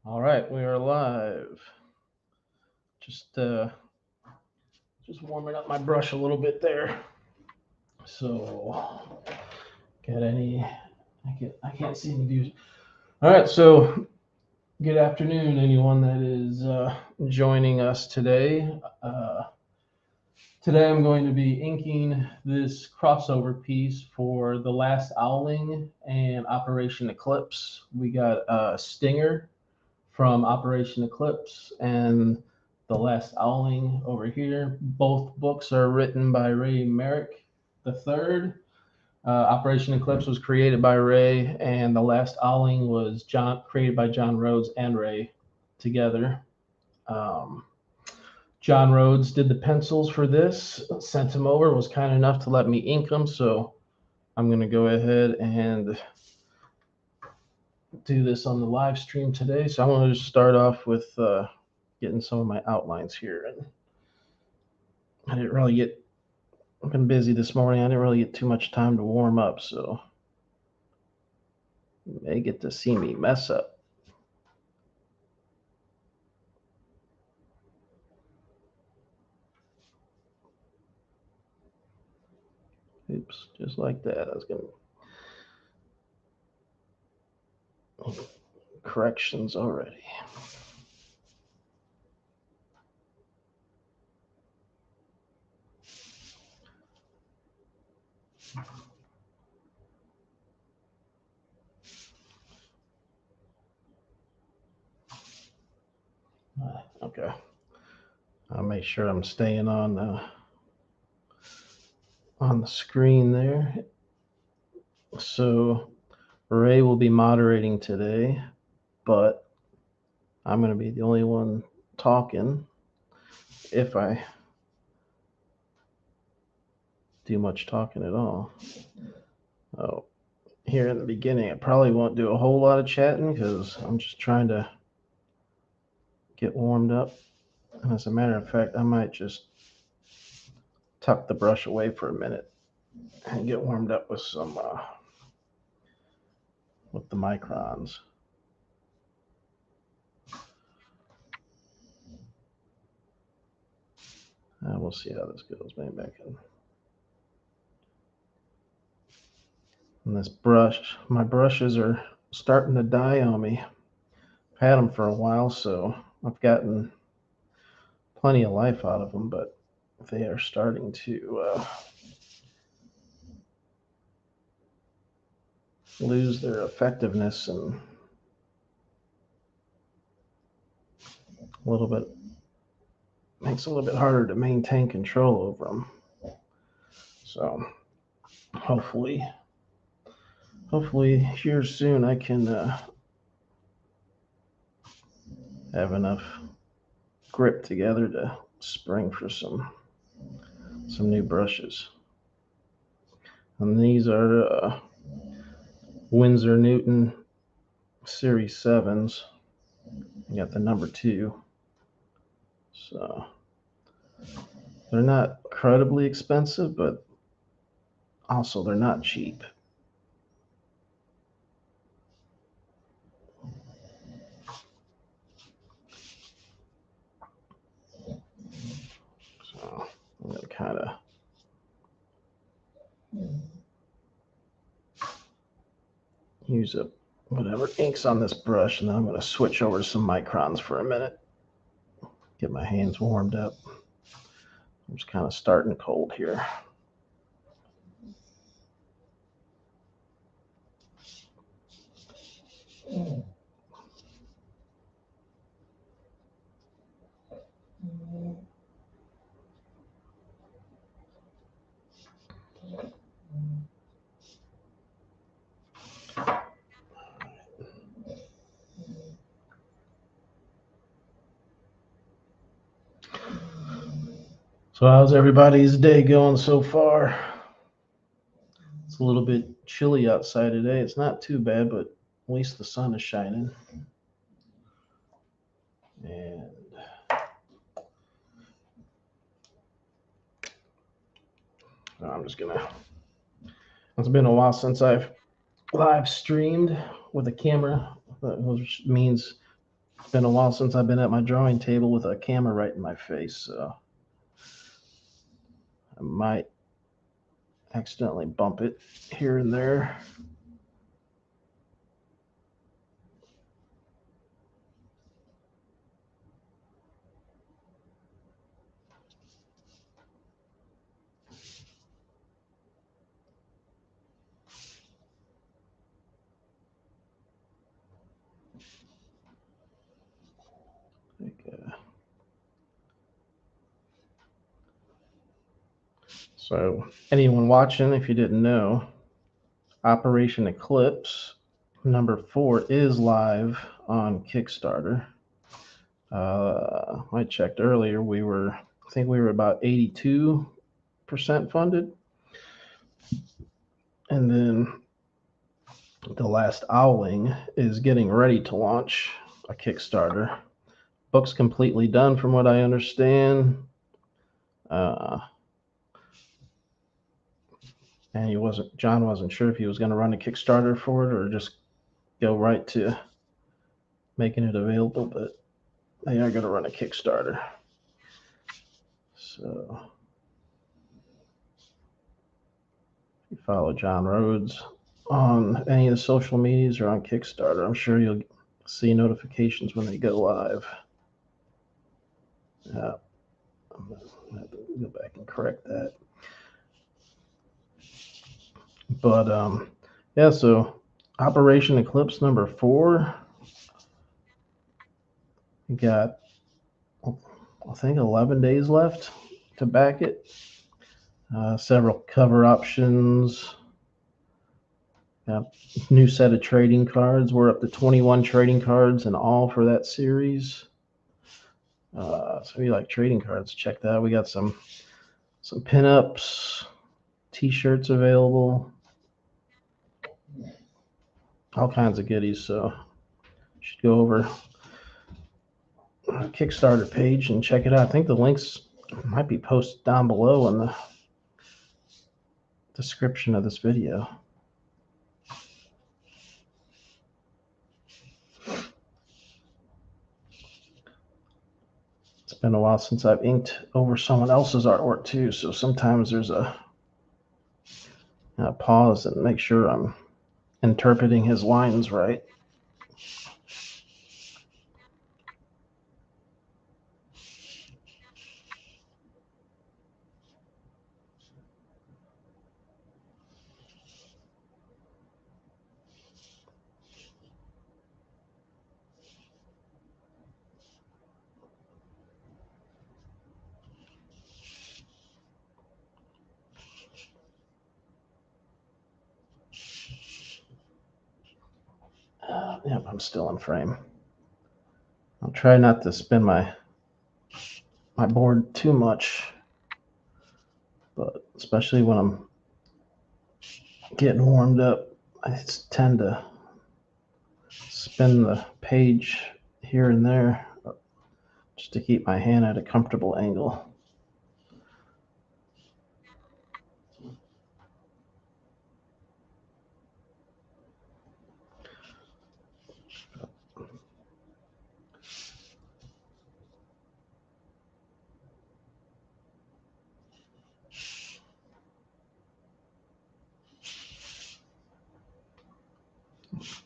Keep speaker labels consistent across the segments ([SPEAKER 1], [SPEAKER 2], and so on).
[SPEAKER 1] All right, we are live. Just warming up my brush a little bit there. So, got any? I can't see any views. All right, so good afternoon, anyone that is joining us today. Today I'm going to be inking this crossover piece for The Last Owling and Operation Eclipse. We got Stinger from Operation Eclipse and The Last Owling over here. Both books are written by Ray Marek III. Operation Eclipse was created by Ray, and The Last Owling was created by John Rhodes and Ray together. Um, John Rhodes did the pencils for this, sent them over, was kind enough to let me ink them, so I'm going to go ahead and do this on the live stream today. So I want to just start off with getting some of my outlines here. And I've been busy this morning. I didn't really get too much time to warm up, so you may get to see me mess up. Oops, just like that. I was going to corrections already. Okay. I'll make sure I'm staying on the screen there. So Ray will be moderating today, but I'm going to be the only one talking if I do much talking at all. Oh, here in the beginning, I probably won't do a whole lot of chatting because I'm just trying to get warmed up. And as a matter of fact, I might just tuck the brush away for a minute and get warmed up with some with the microns. We'll see how this goes. Maybe I can. And this brush, my brushes are starting to die on me. I've had them for a while, so I've gotten plenty of life out of them, but they are starting to lose their effectiveness and a little bit makes it a little bit harder to maintain control over them. So hopefully here soon I can have enough grip together to spring for some new brushes. And these are Winsor Newton Series 7s. You got the number 2. So they're not incredibly expensive, but also they're not cheap. So I'm going to kind of use up whatever ink's on this brush, and then I'm going to switch over to some microns for a minute. Get my hands warmed up. I'm just kind of starting cold here. So how's everybody's day going so far? It's a little bit chilly outside today. It's not too bad, but at least the sun is shining. And I'm just gonna, it's been a while since I've live streamed with a camera, which means It's been a while since I've been at my drawing table with a camera right in my face, so I might accidentally bump it here and there. So anyone watching, if you didn't know, Operation Eclipse #4 is live on Kickstarter. I checked earlier, I think we were about 82% funded. And then The Last Owling is getting ready to launch a Kickstarter. Book's completely done from what I understand. And John wasn't sure if he was going to run a Kickstarter for it or just go right to making it available, but they are going to run a Kickstarter. So if you follow John Rhodes on any of the social medias or on Kickstarter, I'm sure you'll see notifications when they go live. I'm going to have to go back and correct that. But yeah, so Operation Eclipse #4. We got, I think, 11 days left to back it. Several cover options. New set of trading cards. We're up to 21 trading cards in all for that series. So if you like trading cards, check that out. We got some pinups, t-shirts available, all kinds of goodies. So you should go over our Kickstarter page and check it out. I think the links might be posted down below in the description of this video. It's been a while since I've inked over someone else's artwork too, so sometimes there's a pause and make sure I'm interpreting his lines right. Yep, I'm still in frame. I'll try not to spin my board too much, but especially when I'm getting warmed up, I tend to spin the page here and there just to keep my hand at a comfortable angle.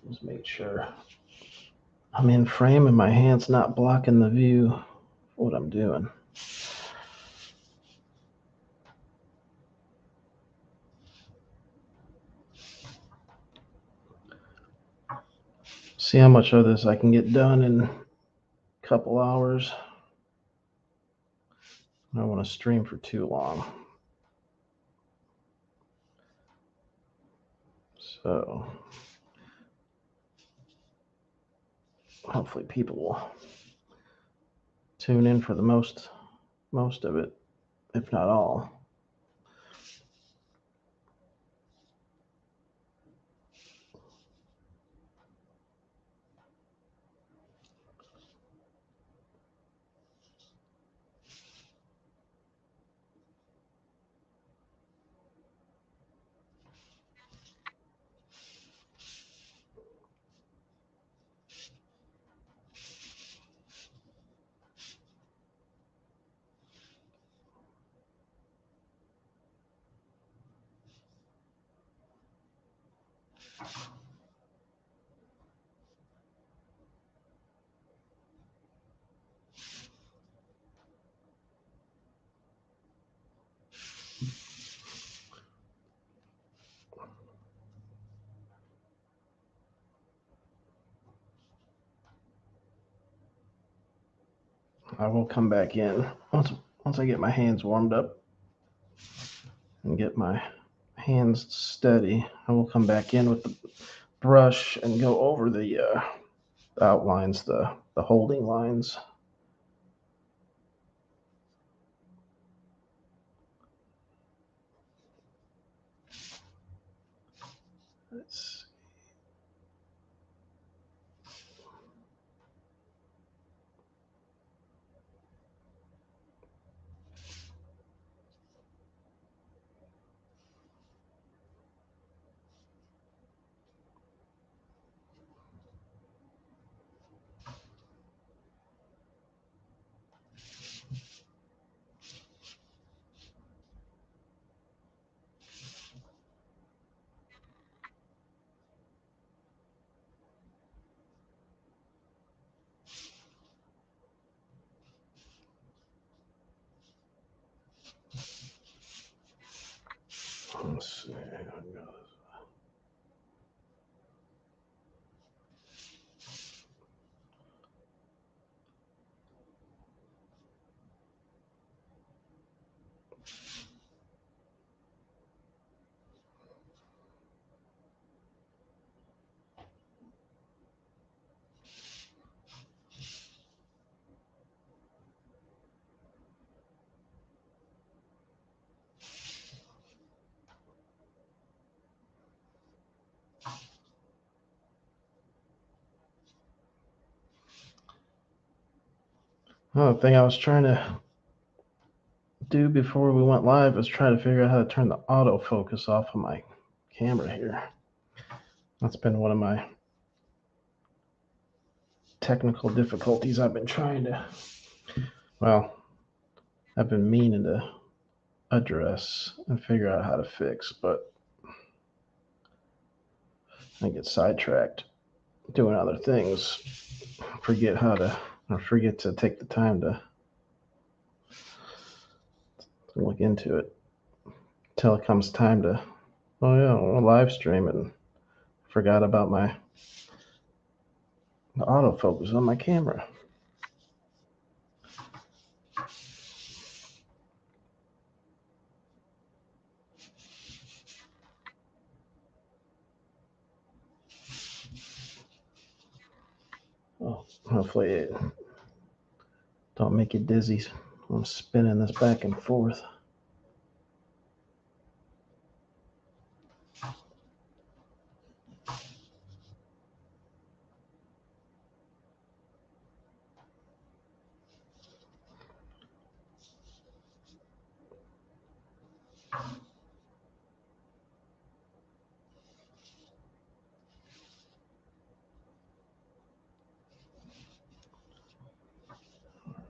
[SPEAKER 1] Just make sure I'm in frame and my hand's not blocking the view of what I'm doing. See how much of this I can get done in a couple hours. I don't want to stream for too long. So hopefully people will tune in for the most of it, if not all. I will come back in once I get my hands warmed up and get my hands steady. I will come back in with the brush and go over the outlines, the holding lines. Let's see. Another thing I was trying to do before we went live was try to figure out how to turn the autofocus off of my camera here. That's been one of my technical difficulties I've been trying to, well, I've been meaning to address and figure out how to fix, but I get sidetracked doing other things, forget to take the time to look into it until it comes time to, oh yeah, I'll live stream it, and forgot about the autofocus on my camera. Oh, hopefully it don't make you dizzy. I'm spinning this back and forth.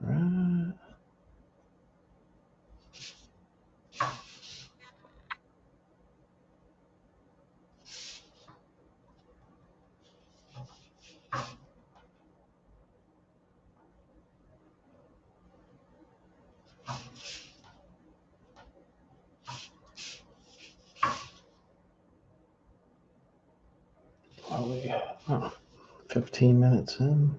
[SPEAKER 1] Right. Probably 15 minutes in.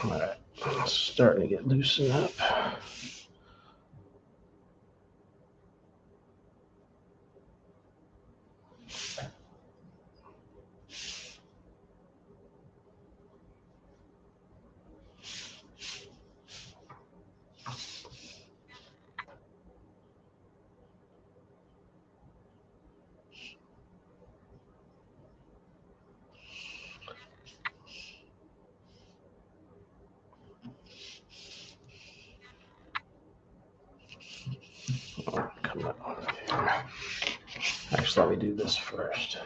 [SPEAKER 1] All right, it's starting to get loosened up. Oh, come on. Actually, let me do this first.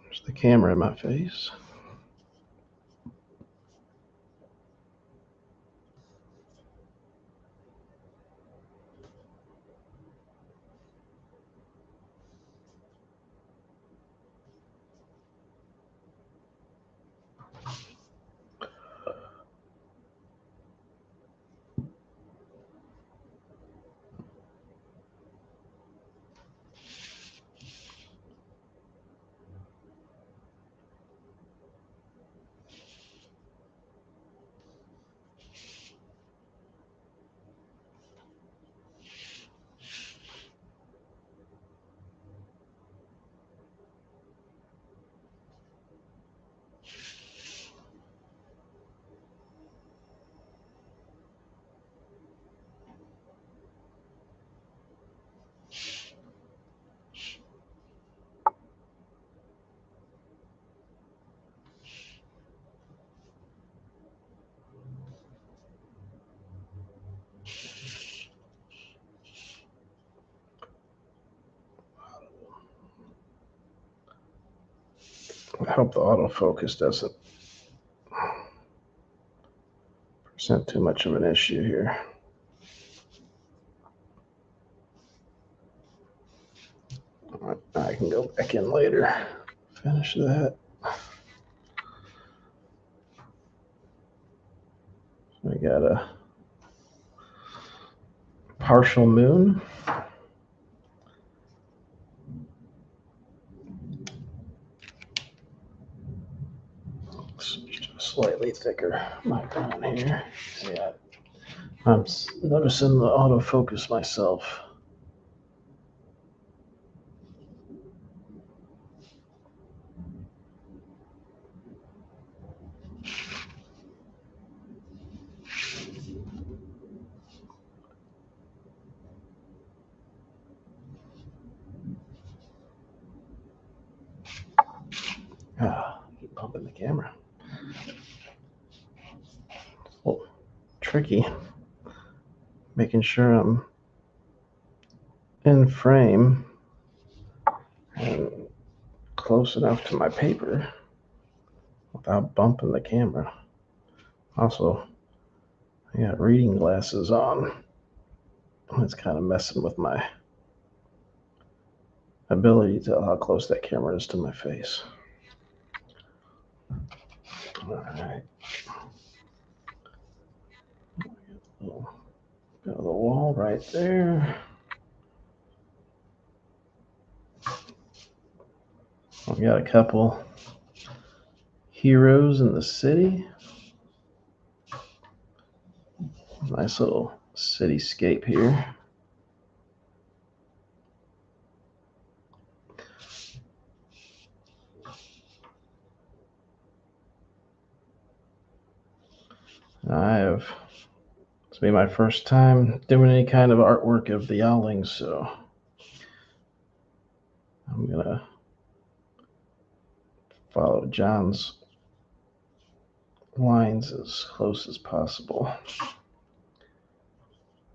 [SPEAKER 1] There's the camera in my face. I hope the autofocus doesn't present too much of an issue here. I can go back in later, finish that. We got a partial moon. Slightly thicker microphone here. Yeah, I'm noticing the autofocus myself. Keep bumping the camera. It's a little tricky. Making sure I'm in frame and close enough to my paper without bumping the camera. Also, I got reading glasses on. It's kind of messing with my ability to tell how close that camera is to my face. All right. Little bit of the wall right there. We got a couple heroes in the city. Nice little cityscape here. It's been my first time doing any kind of artwork of the Owling, so I'm gonna follow John's lines as close as possible.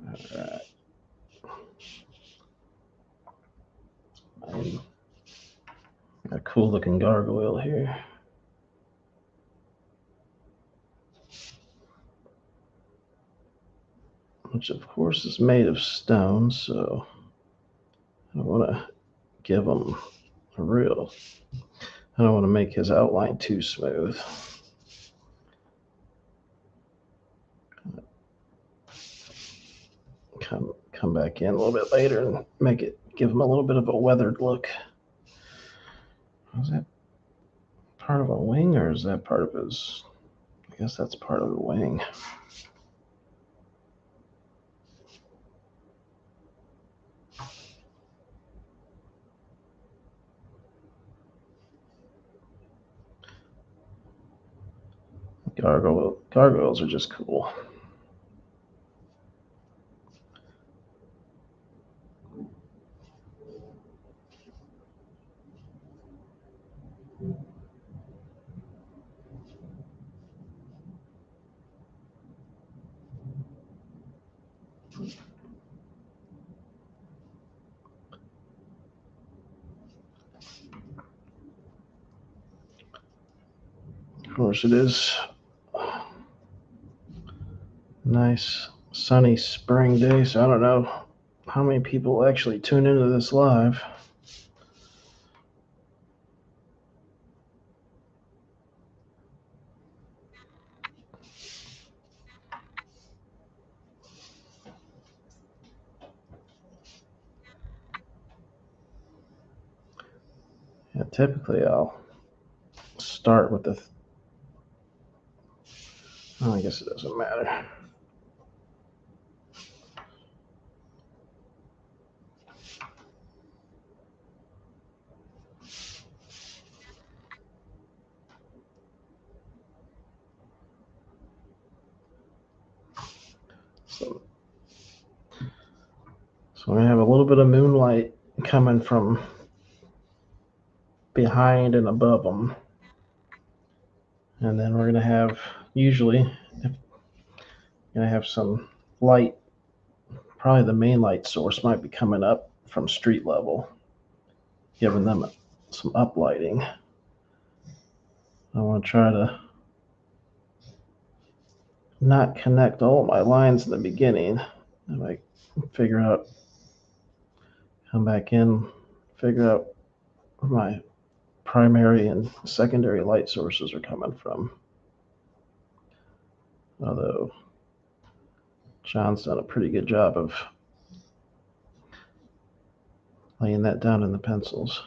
[SPEAKER 1] All right. I'm A cool looking gargoyle here. Which of course is made of stone, so I don't want to give him a real, I don't want to make his outline too smooth. Come back in a little bit later and give him a little bit of a weathered look. Is that part of a wing, or is that part of his? I guess that's part of the wing. Gargoyles are just cool. Of course, it is a nice sunny spring day, so I don't know how many people actually tune into this live. Yeah, typically I'll start with the. I guess it doesn't matter. So we have a little bit of moonlight coming from behind and above them. And then we're going to have, usually, going to have some light. Probably the main light source might be coming up from street level, giving them some uplighting. I want to try to not connect all of my lines in the beginning. I might figure out, come back in, figure out where my primary and secondary light sources are coming from. Although John's done a pretty good job of laying that down in the pencils.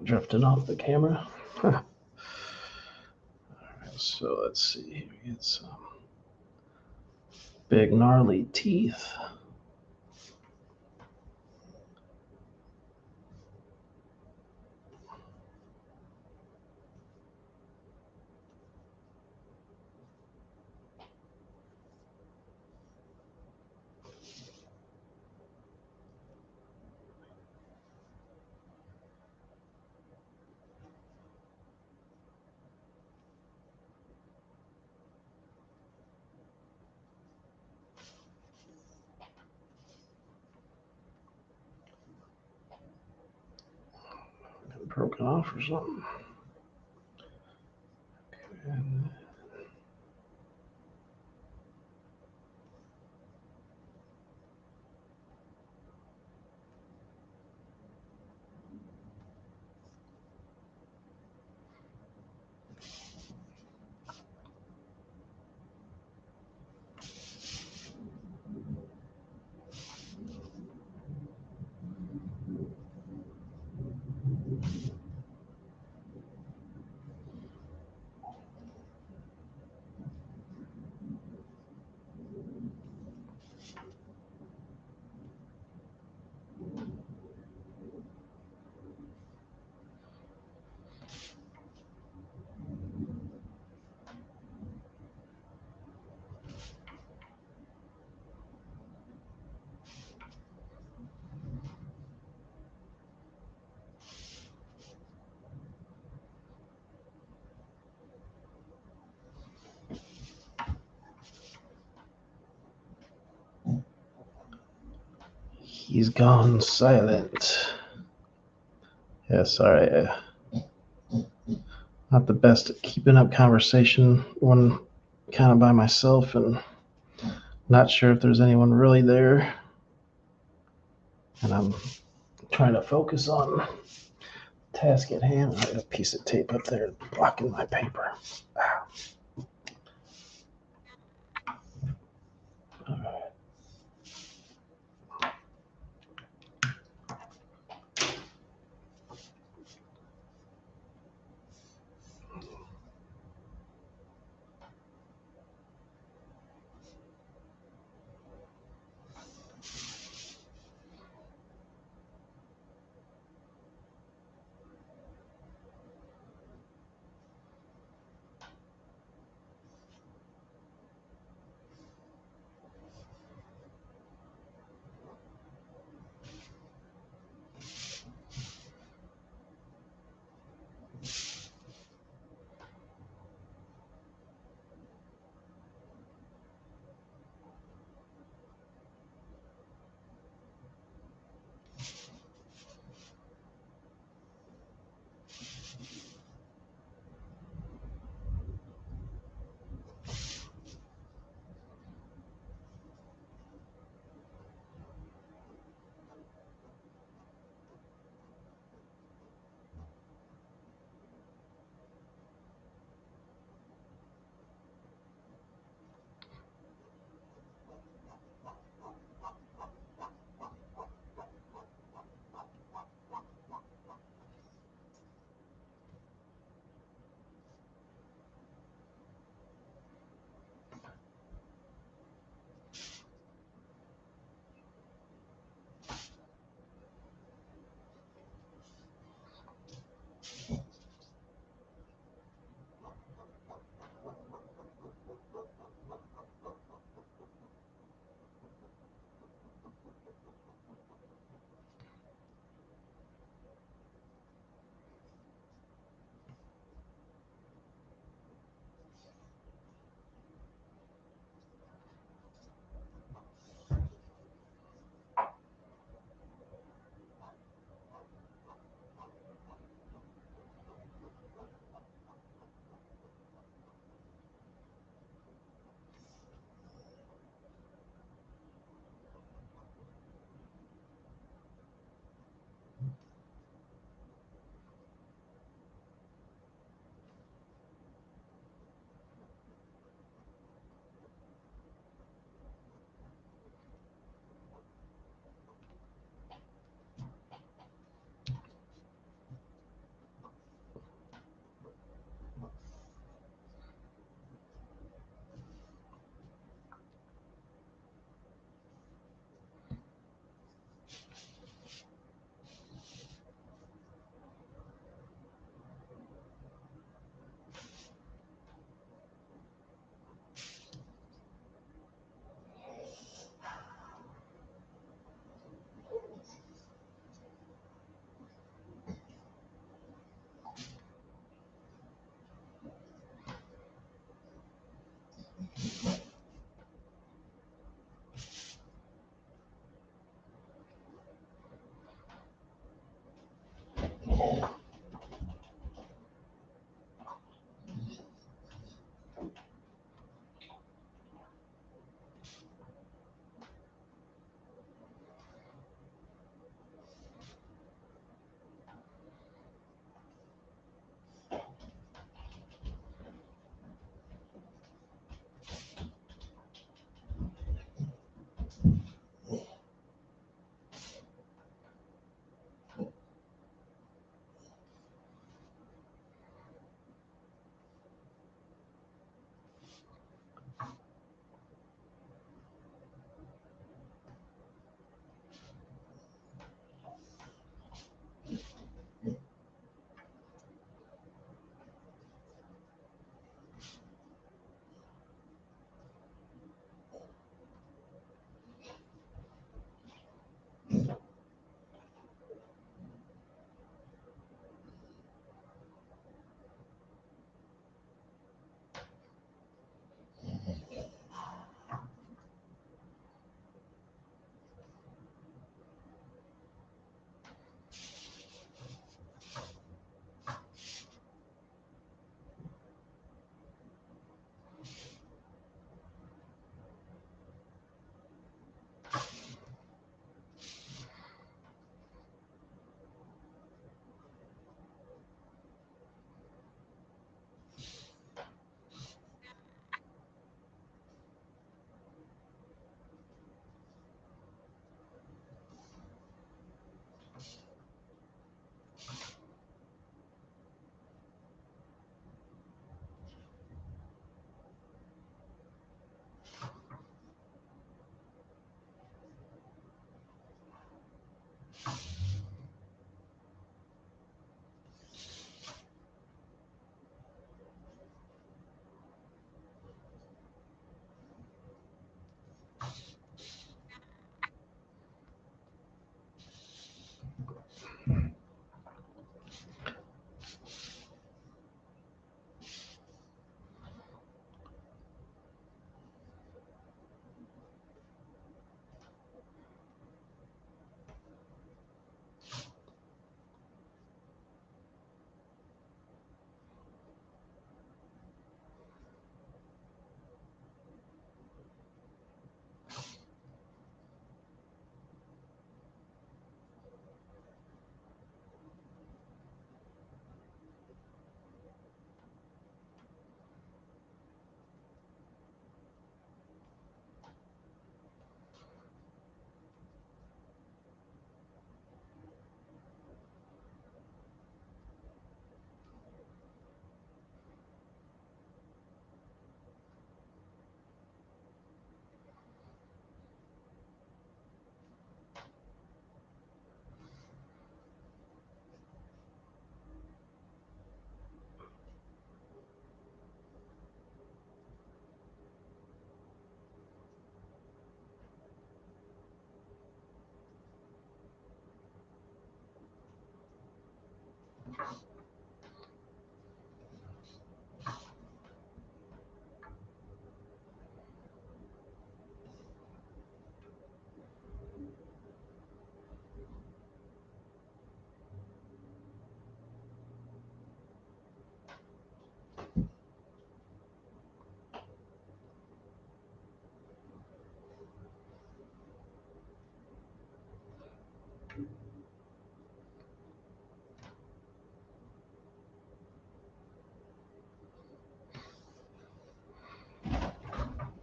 [SPEAKER 1] Drifting off the camera. All right, so let's see. We get some big gnarly teeth. Broken off or something. Okay. He's gone silent. Yeah, sorry. Not the best at keeping up conversation when kind of by myself and not sure if there's anyone really there. And I'm trying to focus on the task at hand. I have a piece of tape up there blocking my paper. Ah. All right.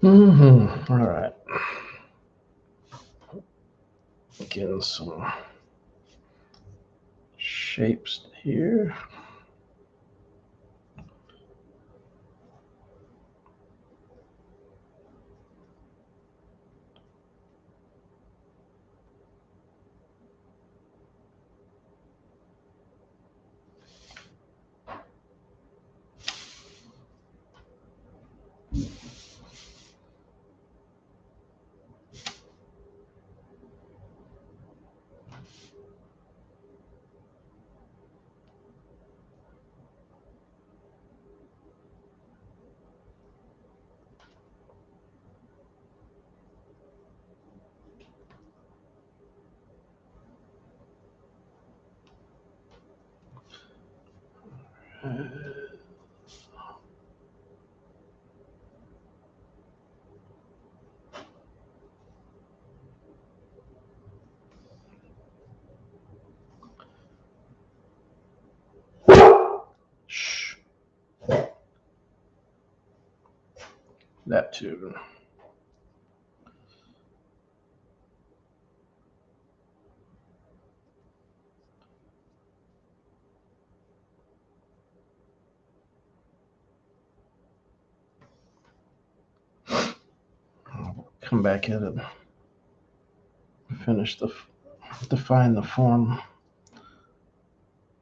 [SPEAKER 1] All right. Getting some shapes here. Shh. That too. I'll come back at it. Finish define the form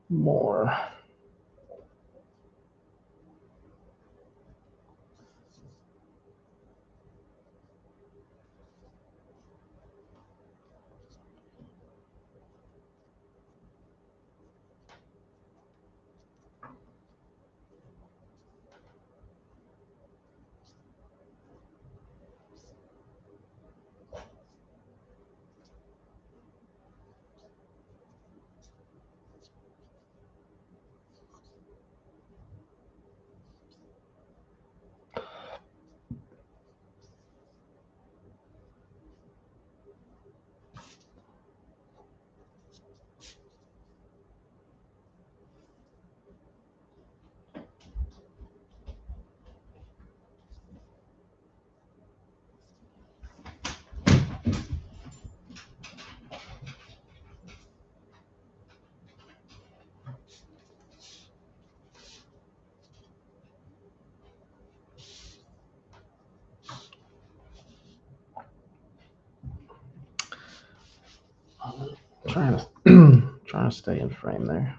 [SPEAKER 1] more. Trying to stay in frame there.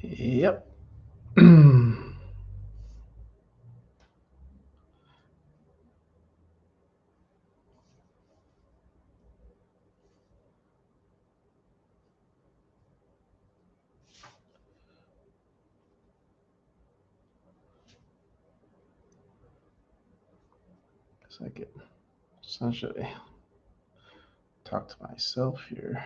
[SPEAKER 1] Yep. I could essentially talk to myself here.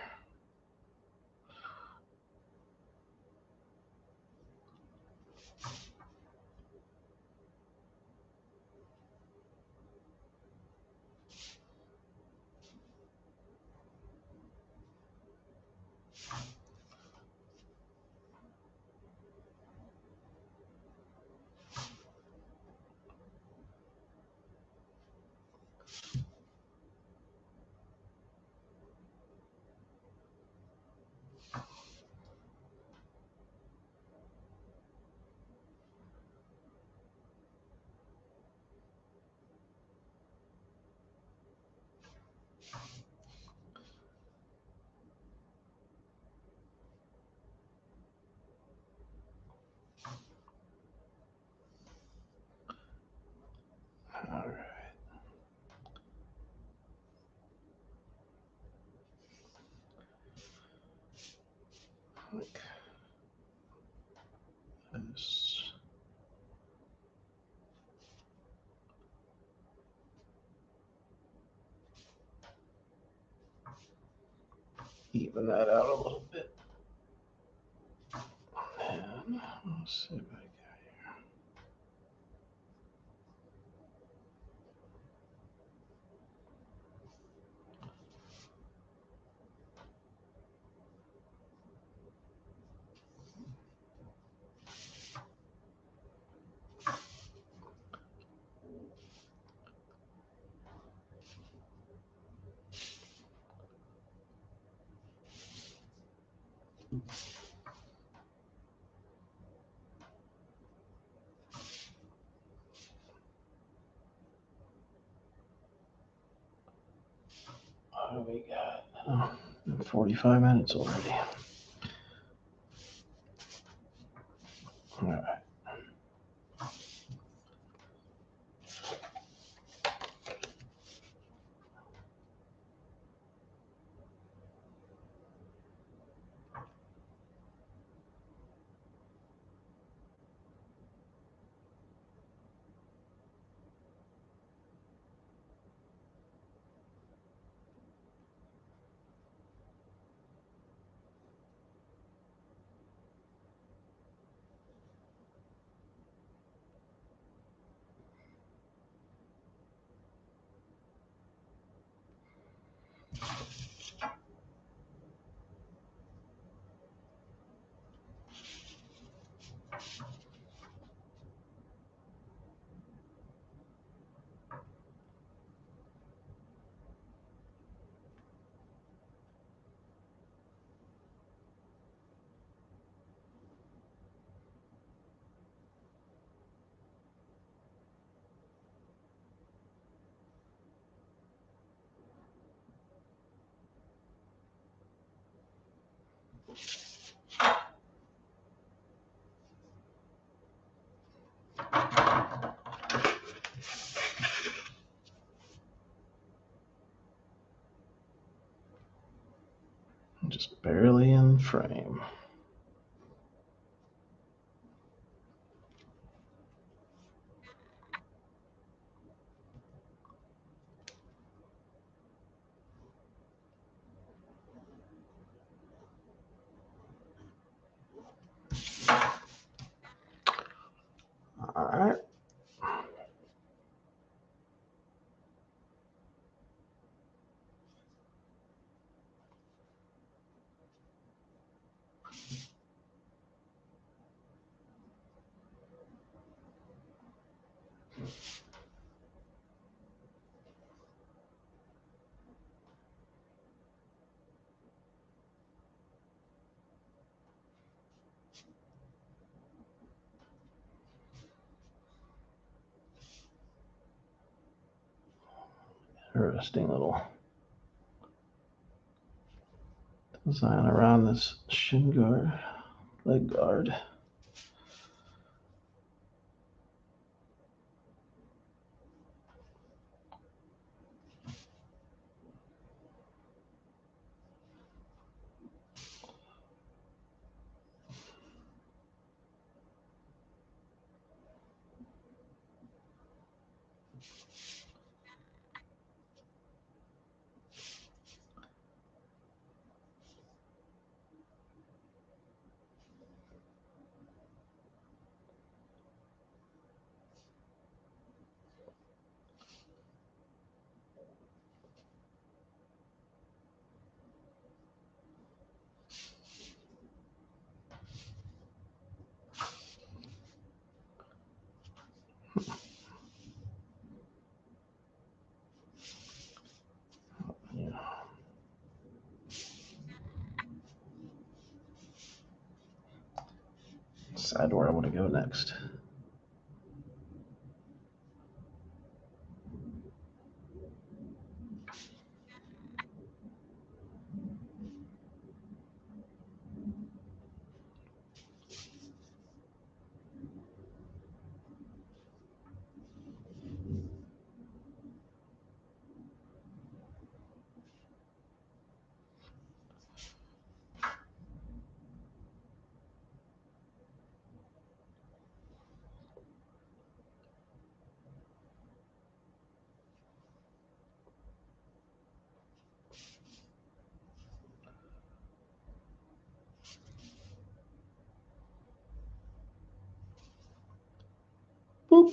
[SPEAKER 1] All right. Like this. Even that out a little bit. And let's see if I got here. What do we got? Oh, 45 minutes already. All right. Just barely in frame. All right. Interesting little design around this shin guard. leg guard. Decide where I want to go next. Boop.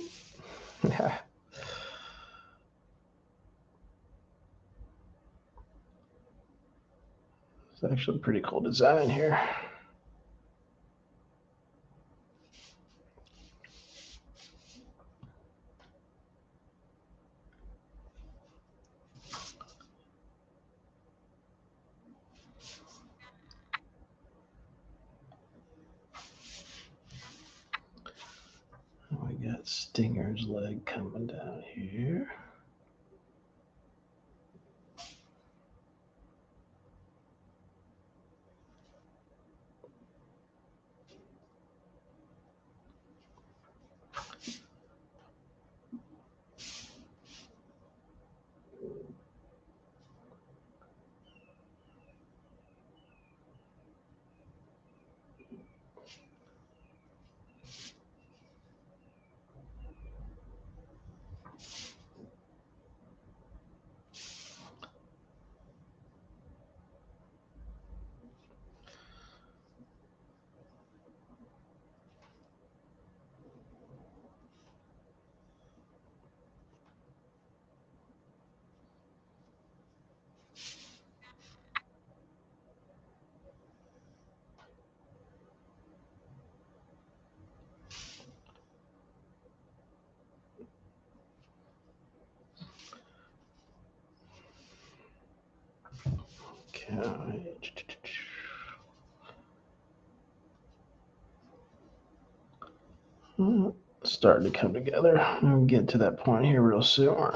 [SPEAKER 1] It's actually a pretty cool design here. We got Stinger's leg coming down here. Okay. Starting to come together. We'll get to that point here real soon.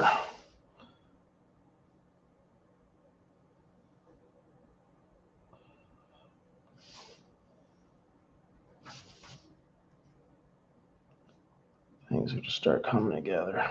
[SPEAKER 1] Things will just start coming together.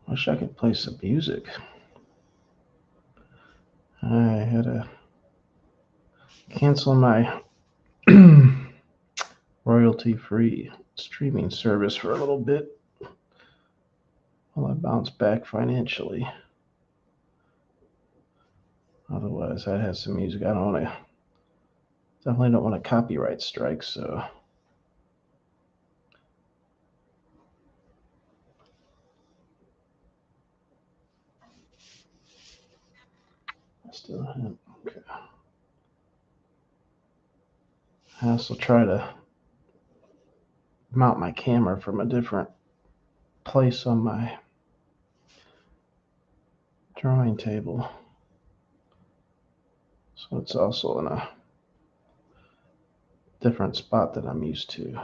[SPEAKER 1] Wish I could play some music. I had to cancel my royalty-free streaming service for a little bit while I bounce back financially. Otherwise, I'd have some music. I definitely don't want a copyright strike, so. I still have, okay. I also try to mount my camera from a different place on my drawing table. So it's also in a different spot that I'm used to.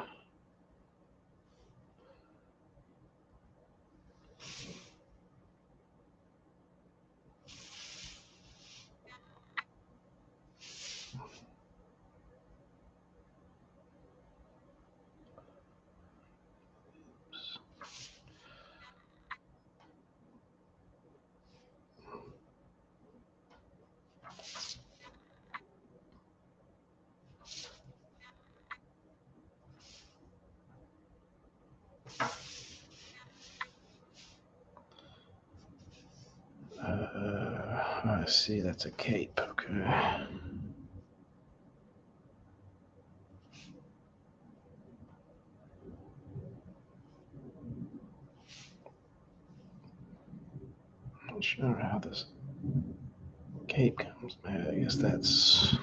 [SPEAKER 1] I see, that's a cape. Okay. Not sure how this cape comes. I guess that's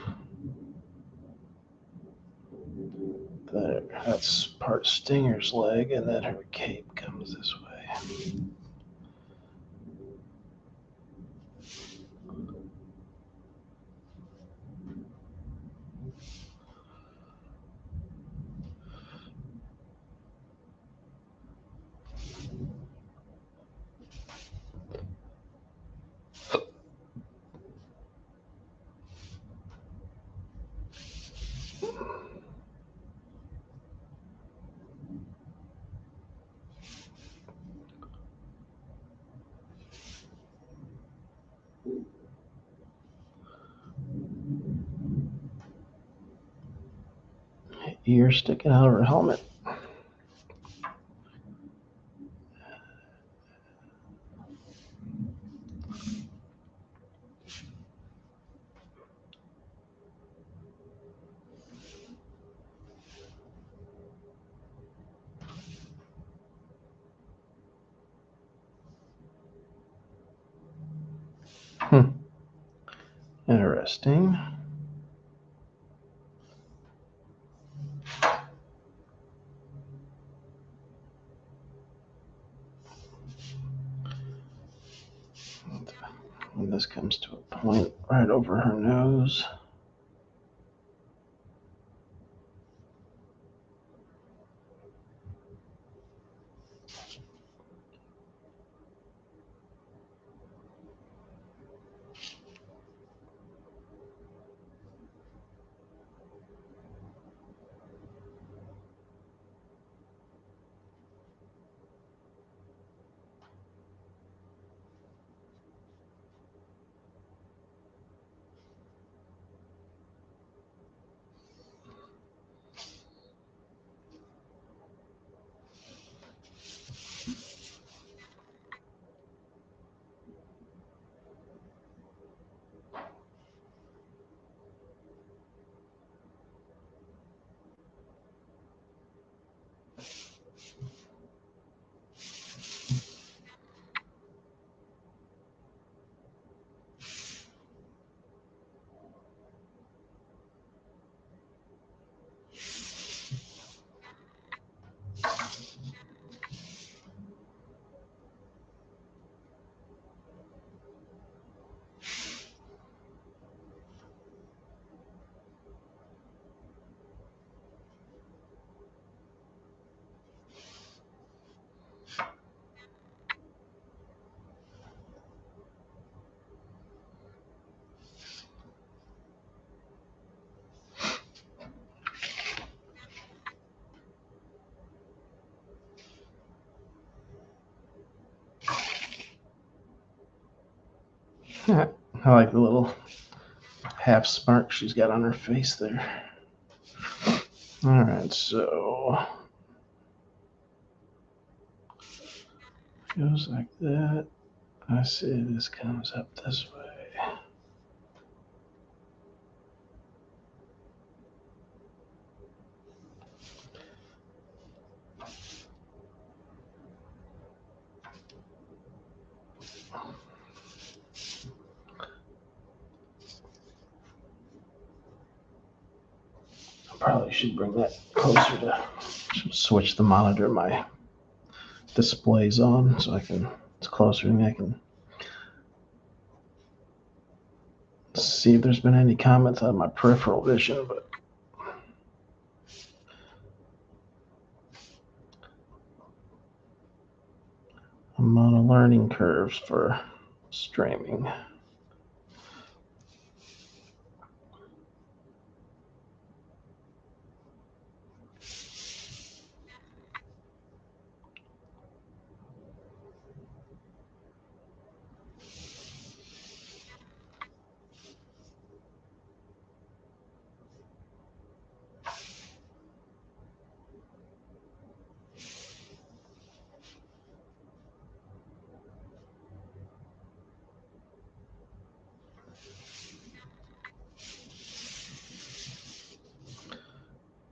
[SPEAKER 1] there. That's part Stinger's leg, and then her cape comes this way. Ear sticking out of her helmet. Interesting. When this comes to a point right over her nose. I like the little half smirk she's got on her face there. All right, so goes like that. I see this comes up this way. I probably should bring that closer to switch the monitor my display's on so it's closer and I can see if there's been any comments on my peripheral vision, but I'm on a learning curve for streaming.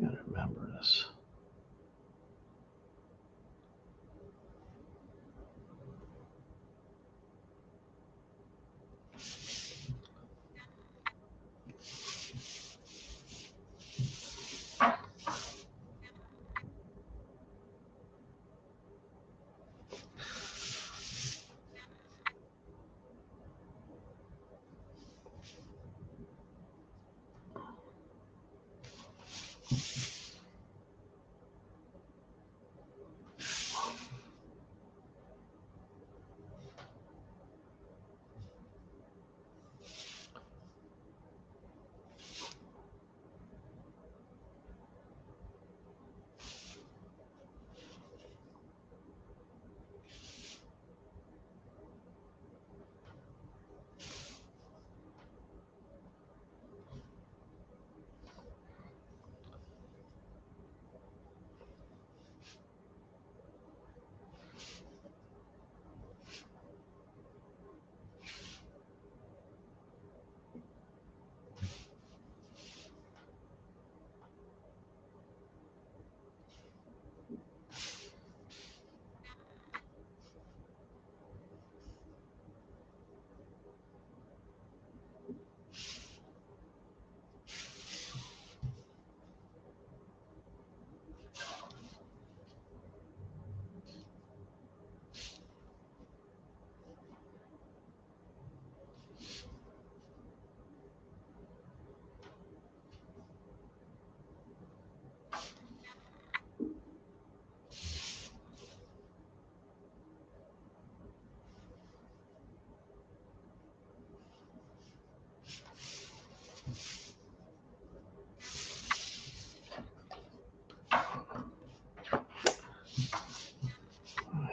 [SPEAKER 1] Gotta remember this.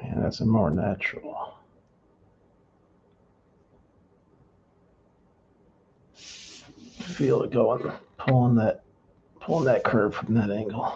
[SPEAKER 1] Yeah, that's a more natural. Feel it going, pulling that curve from that angle.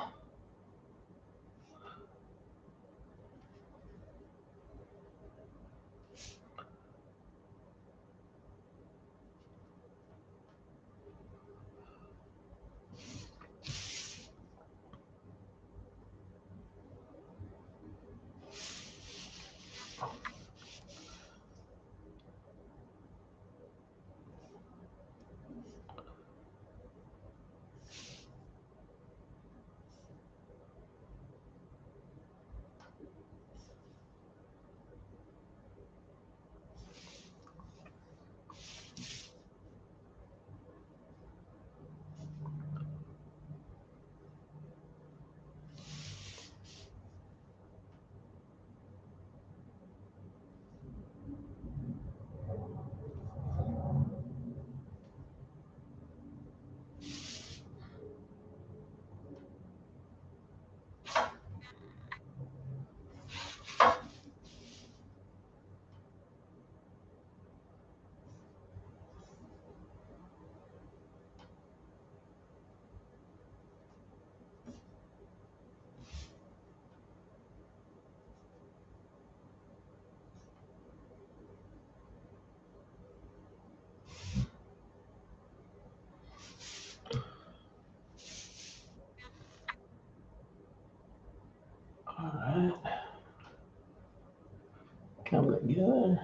[SPEAKER 1] come together.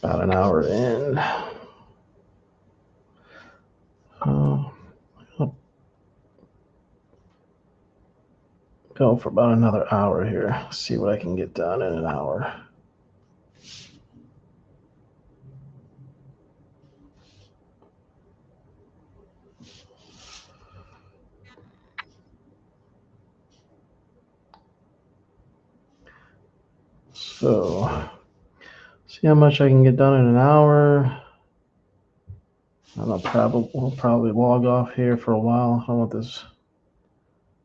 [SPEAKER 1] About an hour in. I'll go for about another hour here. See what I can get done in an hour. So, see how much I can get done in an hour. We'll probably log off here for a while. I don't want this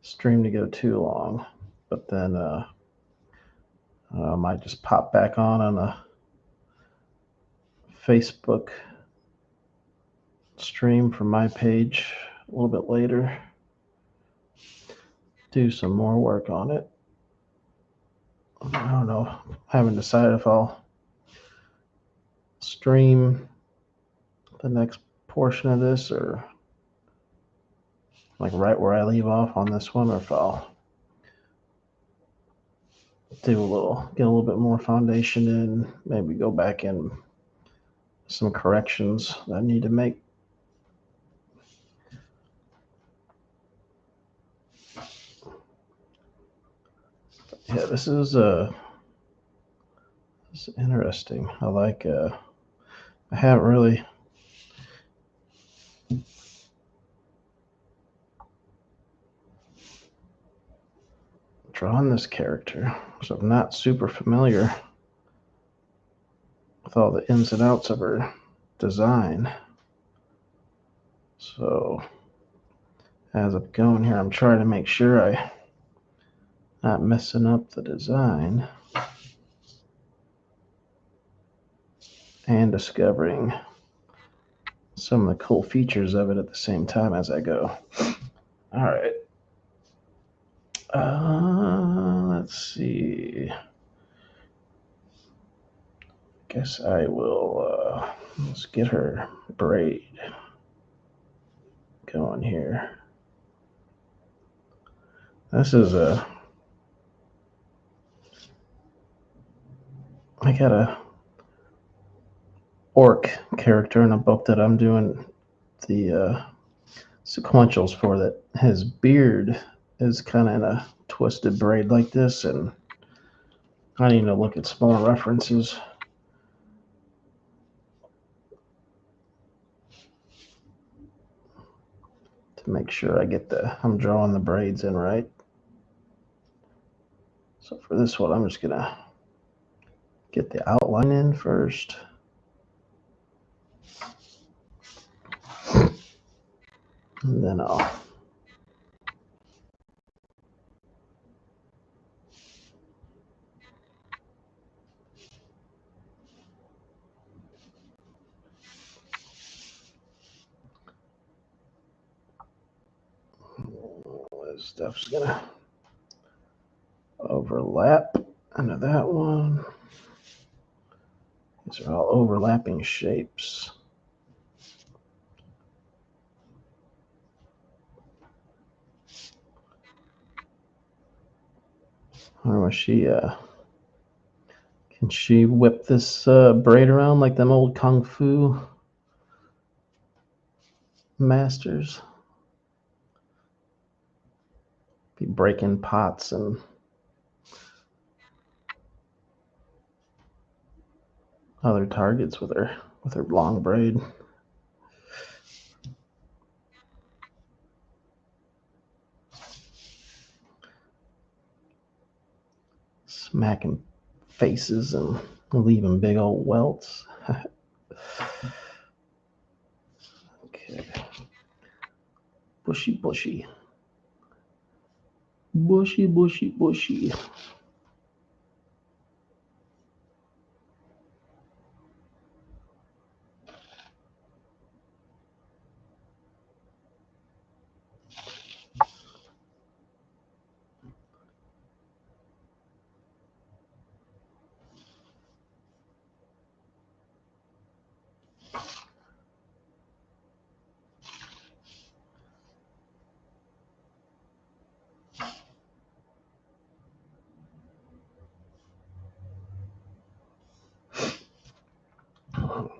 [SPEAKER 1] stream to go too long, but then I might just pop back on a Facebook stream from my page a little bit later. Do some more work on it. I don't know. I haven't decided if I'll stream the next portion of this or like right where I leave off on this one, or if I'll get a little bit more foundation in, maybe go back in some corrections that I need to make. Yeah, this is interesting. I like I haven't really drawn this character, so I'm not super familiar with all the ins and outs of her design. So as I'm going here, I'm trying to make sure I'm not messing up the design and discovering some of the cool features of it at the same time as I go. All right. Let's see. Guess I will, let's get her braid going here. This is I got a orc character in a book that I'm doing the sequentials for, that his beard is kind of in a twisted braid like this, and I need to look at some more references. To make sure I'm drawing the braids in right. So for this one, I'm just gonna get the outline in first. And then I'll this stuff's gonna overlap into that one. These are all overlapping shapes. Or was she can she whip this braid around like them old kung fu masters? Be breaking pots and other targets with her long braid. Smacking faces and leaving big old welts. Okay. Bushy, bushy. Bushy, bushy, bushy.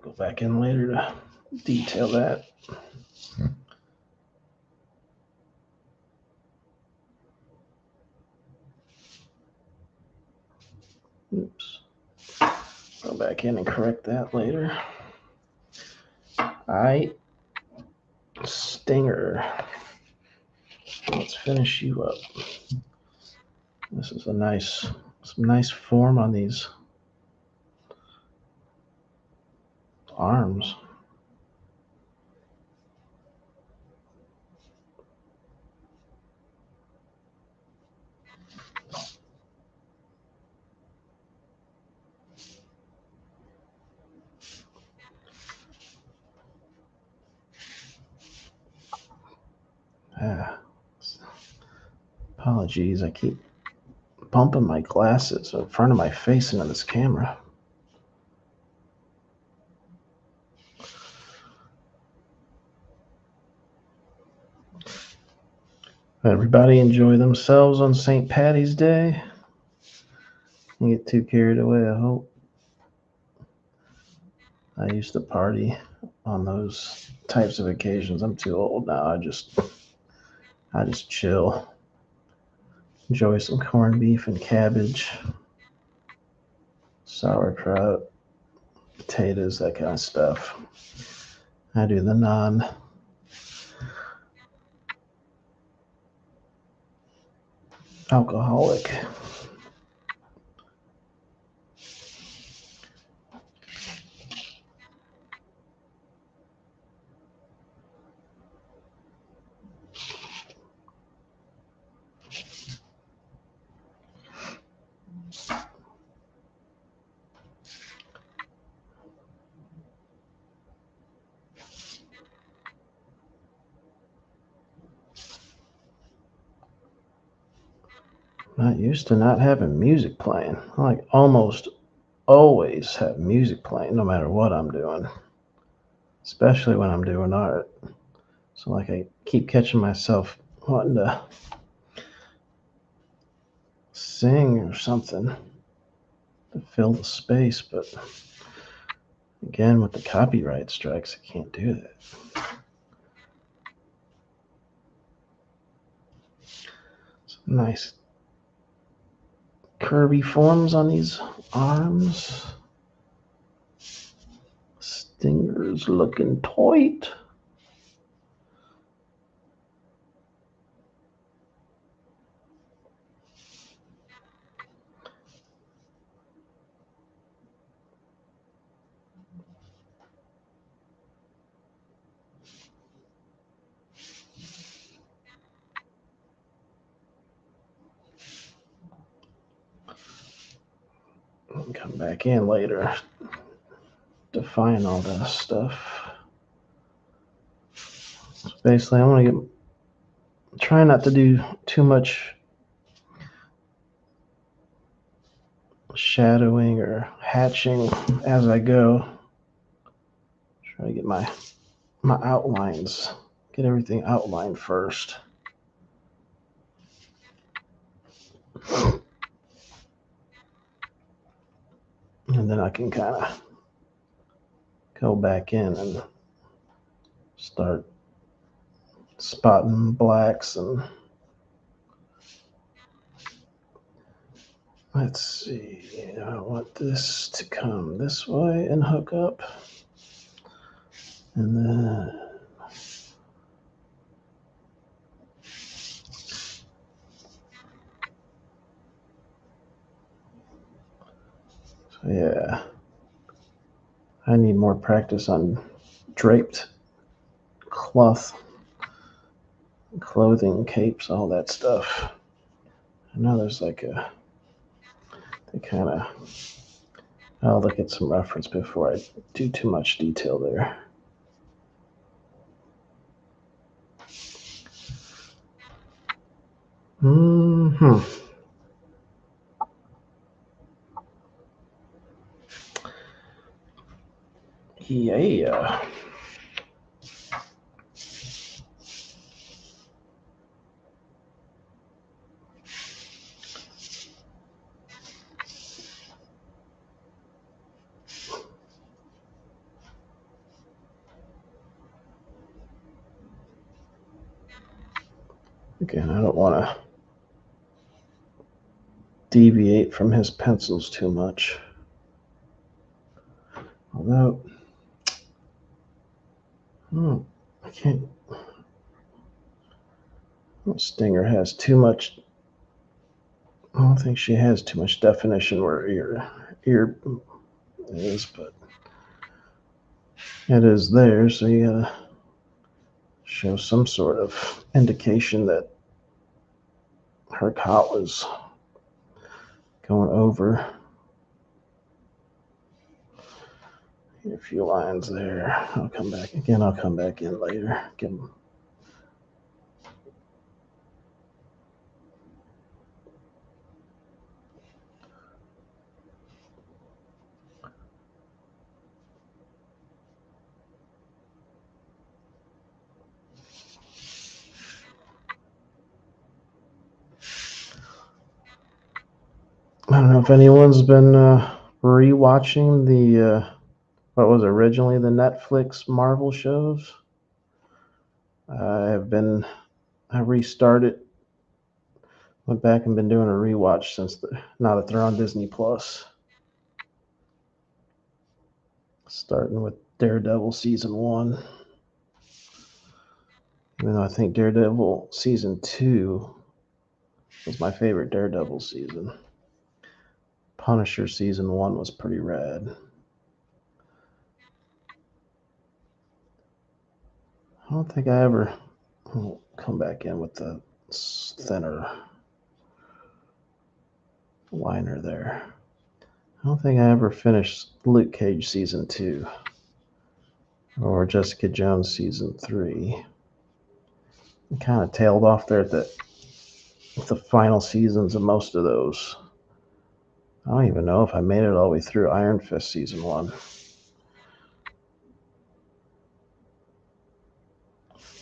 [SPEAKER 1] Go back in later to detail that. Oops. Go back in and correct that later. All right. Stinger. Let's finish you up. This is some nice form on these arms. Apologies, I keep bumping my glasses in front of my face into this camera. Everybody enjoy themselves on St. Patty's Day. Don't get too carried away, I hope. I used to party on those types of occasions. I'm too old now. I just chill. Enjoy some corned beef and cabbage, sauerkraut, potatoes, that kind of stuff. I do the non-alcoholic. Not used to not having music playing. I like almost always have music playing no matter what I'm doing, especially when I'm doing art. So like I keep catching myself wanting to sing or something to fill the space, but again, with the copyright strikes, I can't do that. Some nice curvy forms on these arms. Stinger's looking tight. Come back in later, define all that stuff. So basically, I want to try not to do too much shadowing or hatching as I go. Try to get my outlines, get everything outlined first. And then I can kind of go back in and start spotting blacks. And let's see, I want this to come this way and hook up. And then so yeah, I need more practice on draped cloth, clothing, capes, all that stuff. I know there's like I'll look at some reference before I do too much detail there. Yeah. Again, I don't want to deviate from his pencils too much. Although, I can't. Stinger has too much. I don't think she has too much definition where ear is, but it is there, so you gotta show some sort of indication that her cot was going over. A few lines there. I'll come back again. I'll come back in later. Give them. I don't know if anyone's been rewatching the what was originally the Netflix Marvel shows. I restarted, went back and been doing a rewatch since now that they're on Disney Plus. Starting with Daredevil season 1. Even though I think Daredevil season 2 was my favorite Daredevil season. Punisher season 1 was pretty rad. I don't think I ever will come back in with the thinner liner there. I don't think I ever finished Luke Cage season 2 or Jessica Jones season 3. I kind of tailed off there at the final seasons of most of those. I don't even know if I made it all the way through Iron Fist season 1.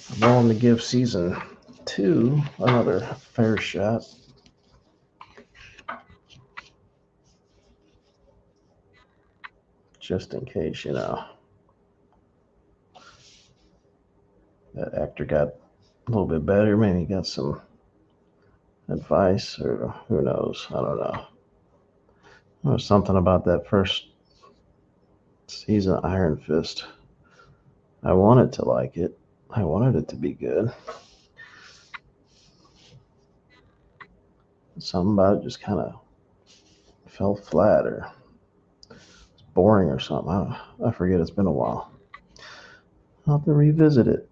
[SPEAKER 1] I'm willing to give season 2 another fair shot. Just in case, that actor got a little bit better. Maybe he got some advice, or who knows. I don't know. There was something about that first season of Iron Fist. I wanted to like it. I wanted it to be good. Something about it just kind of fell flat, or it's boring or something. I forget. It's been a while. I'll have to revisit it.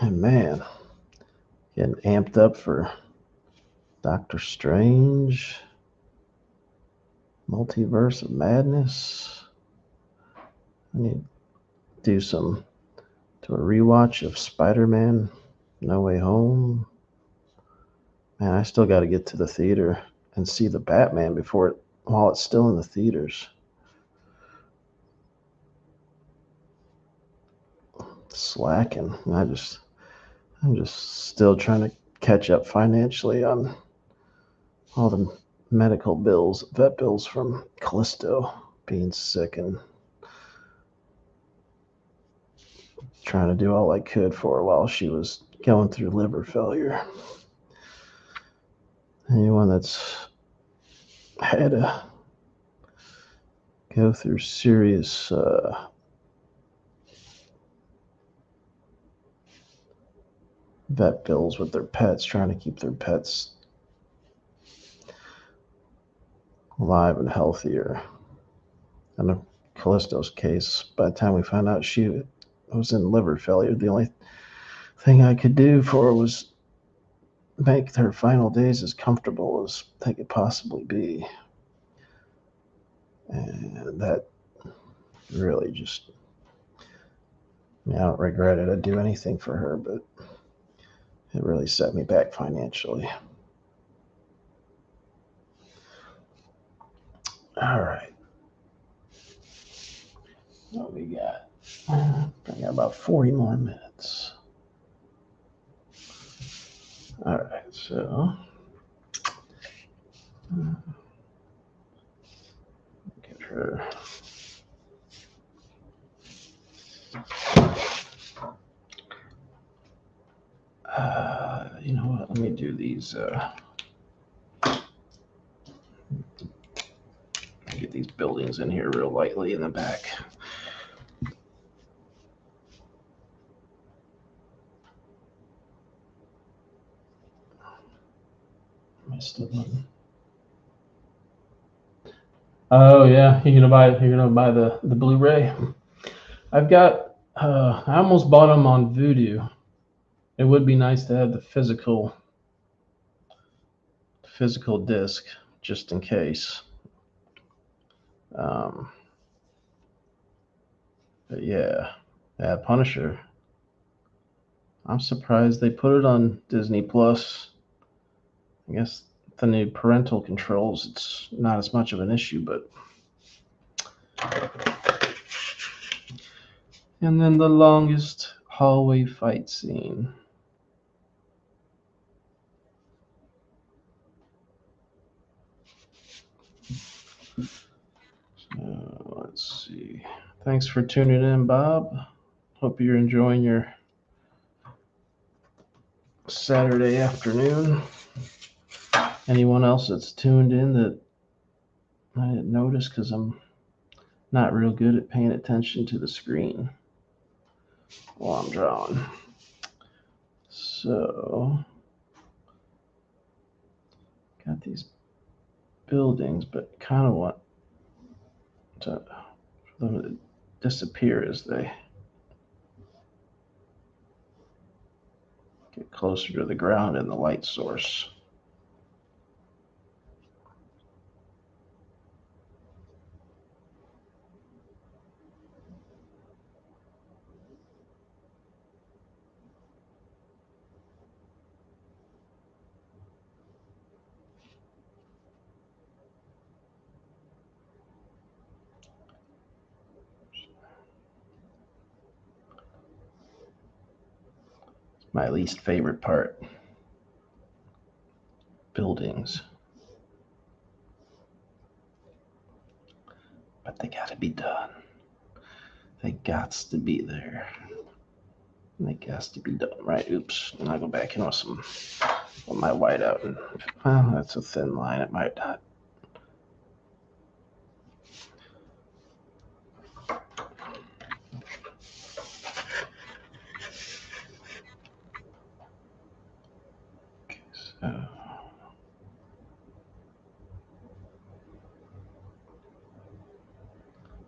[SPEAKER 1] And man, getting amped up for Doctor Strange, Multiverse of Madness. I need to do a rewatch of Spider-Man No Way Home. Man, I still got to get to the theater and see the Batman while it's still in the theaters. Slacking. I'm just still trying to catch up financially on all the medical bills, vet bills from Callisto being sick, and trying to do all I could for her while she was going through liver failure. Anyone that's had to go through serious vet bills with their pets, trying to keep their pets alive and healthier. And in Callisto's case, by the time we found out she was in liver failure, the only thing I could do for her was make her final days as comfortable as they could possibly be. And that really just, I don't regret it. I'd do anything for her, but it really set me back financially. All right. What we got? I got about 40 more minutes. All right, so get her. You know what? Let me do these. Get these buildings in here real lightly in the back. Am I still on? Oh yeah, you're gonna buy the Blu-ray. I've got. I almost bought them on Vudu. It would be nice to have the physical disc just in case. But yeah, Punisher. I'm surprised they put it on Disney Plus. I guess the new parental controls, it's not as much of an issue, but. And then the longest hallway fight scene. Let's see. Thanks for tuning in, Bob. Hope you're enjoying your Saturday afternoon. Anyone else that's tuned in that I didn't notice because I'm not real good at paying attention to the screen while I'm drawing. So, got these buildings, but kind of want for them to disappear as they get closer to the ground and the light source. My least favorite part. Buildings. But they gotta be done. They gots to be there. They gots to be done. Right, oops. And I'll go back in with my whiteout. And, well, that's a thin line. It might not. Okay, so.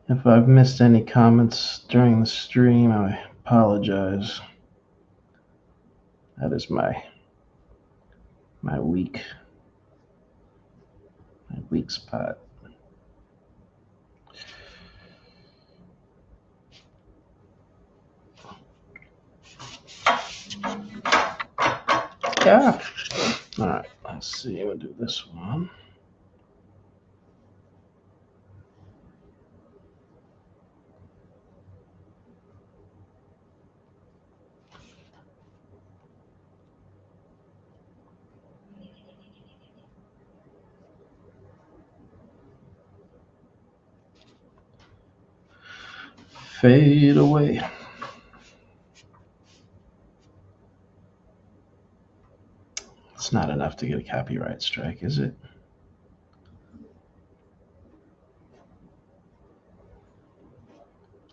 [SPEAKER 1] If I've missed any comments during the stream, I apologize. That is my weak spot. Yeah. All right. Let's see. We'll do this one. Fade away. It's not enough to get a copyright strike, is it?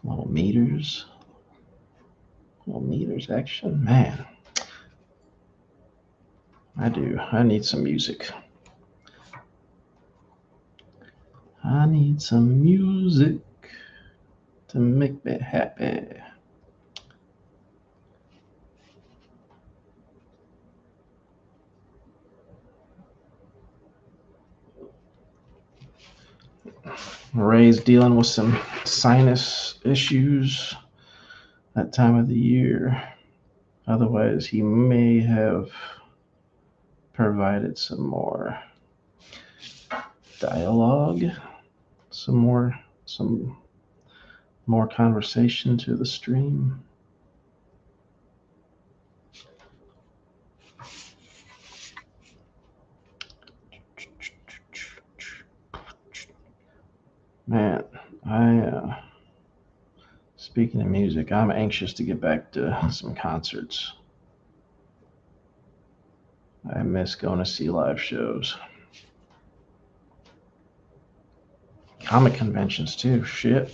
[SPEAKER 1] Little meters action. Man, I need some music. I need some music to make me happy. Ray's dealing with some sinus issues that time of the year. Otherwise, he may have provided some more dialogue, some more conversation to the stream. Man, speaking of music, I'm anxious to get back to some concerts. I miss going to see live shows. Comic conventions too, shit.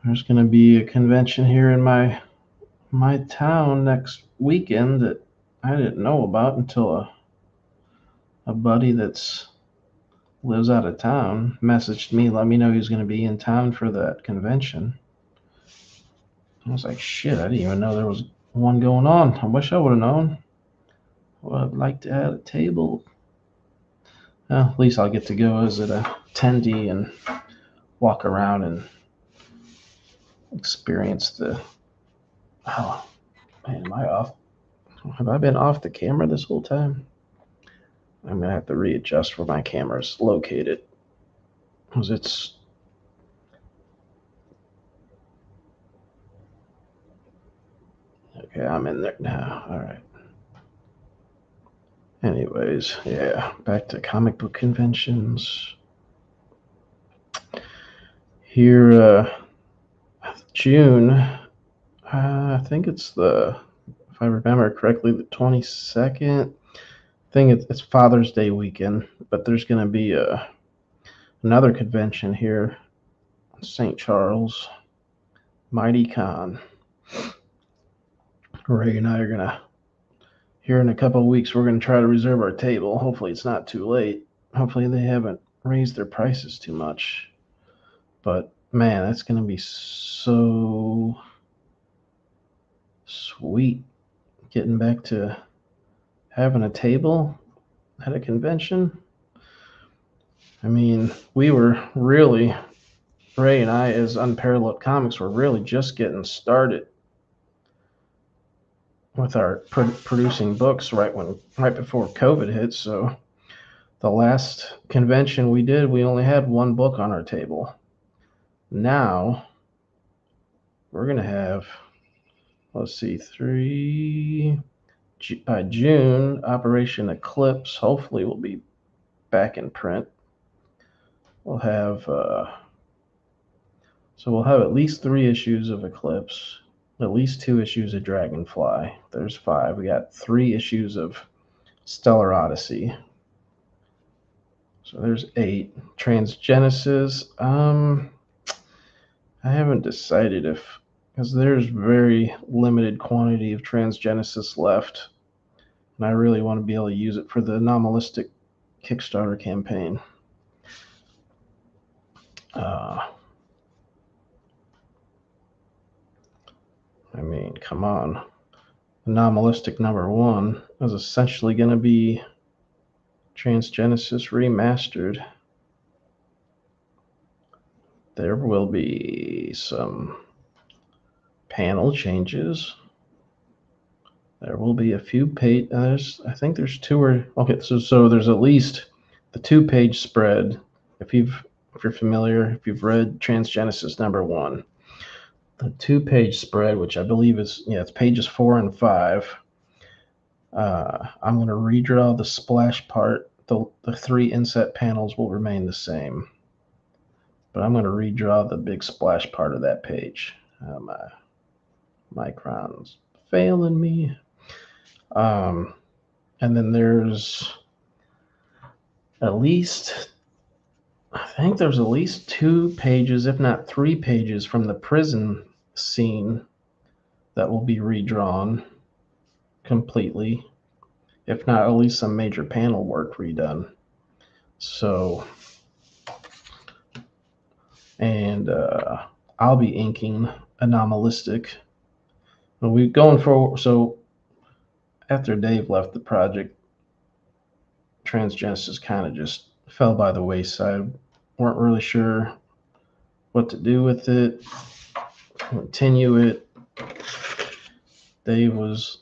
[SPEAKER 1] There's gonna be a convention here in my town next weekend that I didn't know about until a buddy that's lives out of town messaged me, let me know he was gonna be in town for that convention. I was like, shit, I didn't even know there was one going on. I wish I would have known. Well, I'd like to add a table. Well, at least I'll get to go as an attendee and walk around and experience the. Oh, man, am I off? Have I been off the camera this whole time? I'm going to have to readjust where my camera's located. Because it's. Okay, I'm in there now. All right. Anyways, yeah, back to comic book conventions. Here, June, I think it's if I remember correctly, the 22nd. I think it's Father's Day weekend, but there's going to be another convention here in St. Charles, Mighty Con. Ray and I are going to, here in a couple of weeks, we're going to try to reserve our table. Hopefully it's not too late. Hopefully they haven't raised their prices too much. But man, that's going to be so sweet getting back to having a table at a convention. I mean, we were really, Ray and I, as Unparalleled Comics, were really just getting started with our producing books right before COVID hit. So the last convention we did, we only had one book on our table. Now we're going to have, let's see, by June, Operation Eclipse hopefully will be back in print. We'll have we'll have at least 3 issues of Eclipse, at least 2 issues of Dragonfly. There's 5. We got 3 issues of Stellar Odyssey. So there's 8. Transgenesis, I haven't decided because there's very limited quantity of Transgenesis left, and I really want to be able to use it for the Anomalistic Kickstarter campaign. I mean, come on. Anomalistic #1 is essentially going to be Transgenesis remastered. There will be some panel changes. There will be a few pages. I think there's 2 or okay. So there's at least the 2-page spread. If you're familiar, if you've read Transgenesis #1, the 2-page spread, which I believe is it's pages 4 and 5. I'm going to redraw the splash part. The 3 inset panels will remain the same, but I'm going to redraw the big splash part of that page. My micron's failing me. And then there's at least, I think there's at least 2 pages, if not 3 pages, from the prison scene that will be redrawn completely, if not at least some major panel work redone. So, and I'll be inking Anomalistic. And we're going for, so after Dave left the project, Transgenesis kind of just fell by the wayside. Weren't really sure what to do with it, continue it. Dave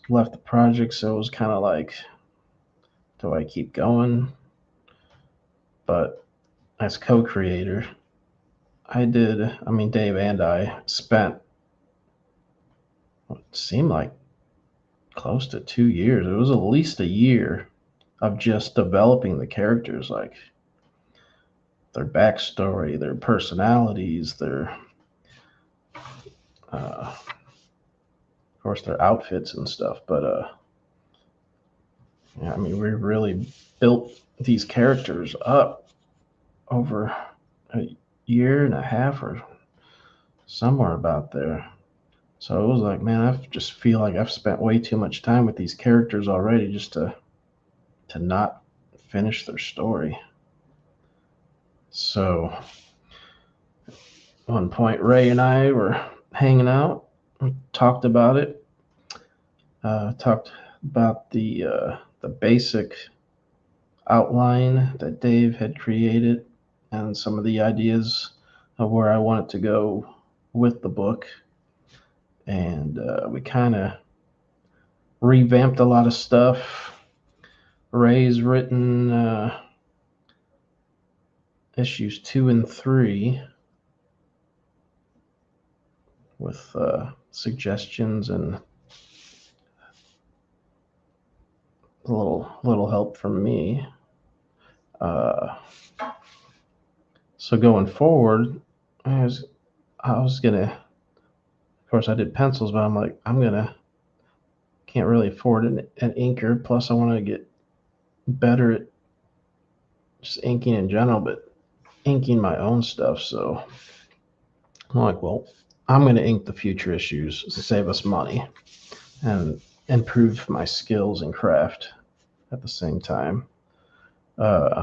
[SPEAKER 1] left the project, so it was kind of like, do I keep going? But as co-creator, Dave and I spent what seemed like close to 2 years. It was at least a year of just developing the characters, like their backstory, their personalities, Of course, their outfits and stuff, but yeah, I mean, we really built these characters up over a year and a half or somewhere about there. So it was like, man, I just feel like I've spent way too much time with these characters already just to not finish their story. So at one point, Ray and I were hanging out. We talked about it. Talked about the basic outline that Dave had created and some of the ideas of where I wanted to go with the book. And we kind of revamped a lot of stuff. Ray's written issues 2 and 3 with suggestions and a little help from me. So going forward, I was gonna, of course I did pencils, but I'm like, can't really afford an inker. Plus I want to get better at just inking in general, but inking my own stuff. So I'm like, well, I'm going to ink the future issues to save us money and improve my skills and craft at the same time.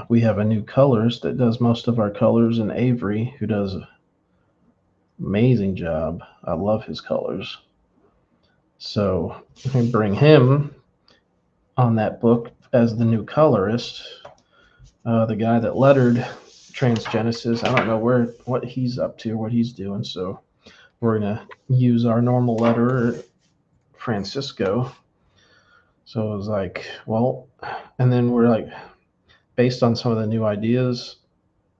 [SPEAKER 1] We have a new colorist that does most of our colors, in Avery, who does an amazing job. I love his colors. So I can bring him on that book as the new colorist. The guy that lettered Transgenesis, I don't know what he's up to, what he's doing. So we're going to use our normal letterer, Francisco. So it was like, well, and then we're like, based on some of the new ideas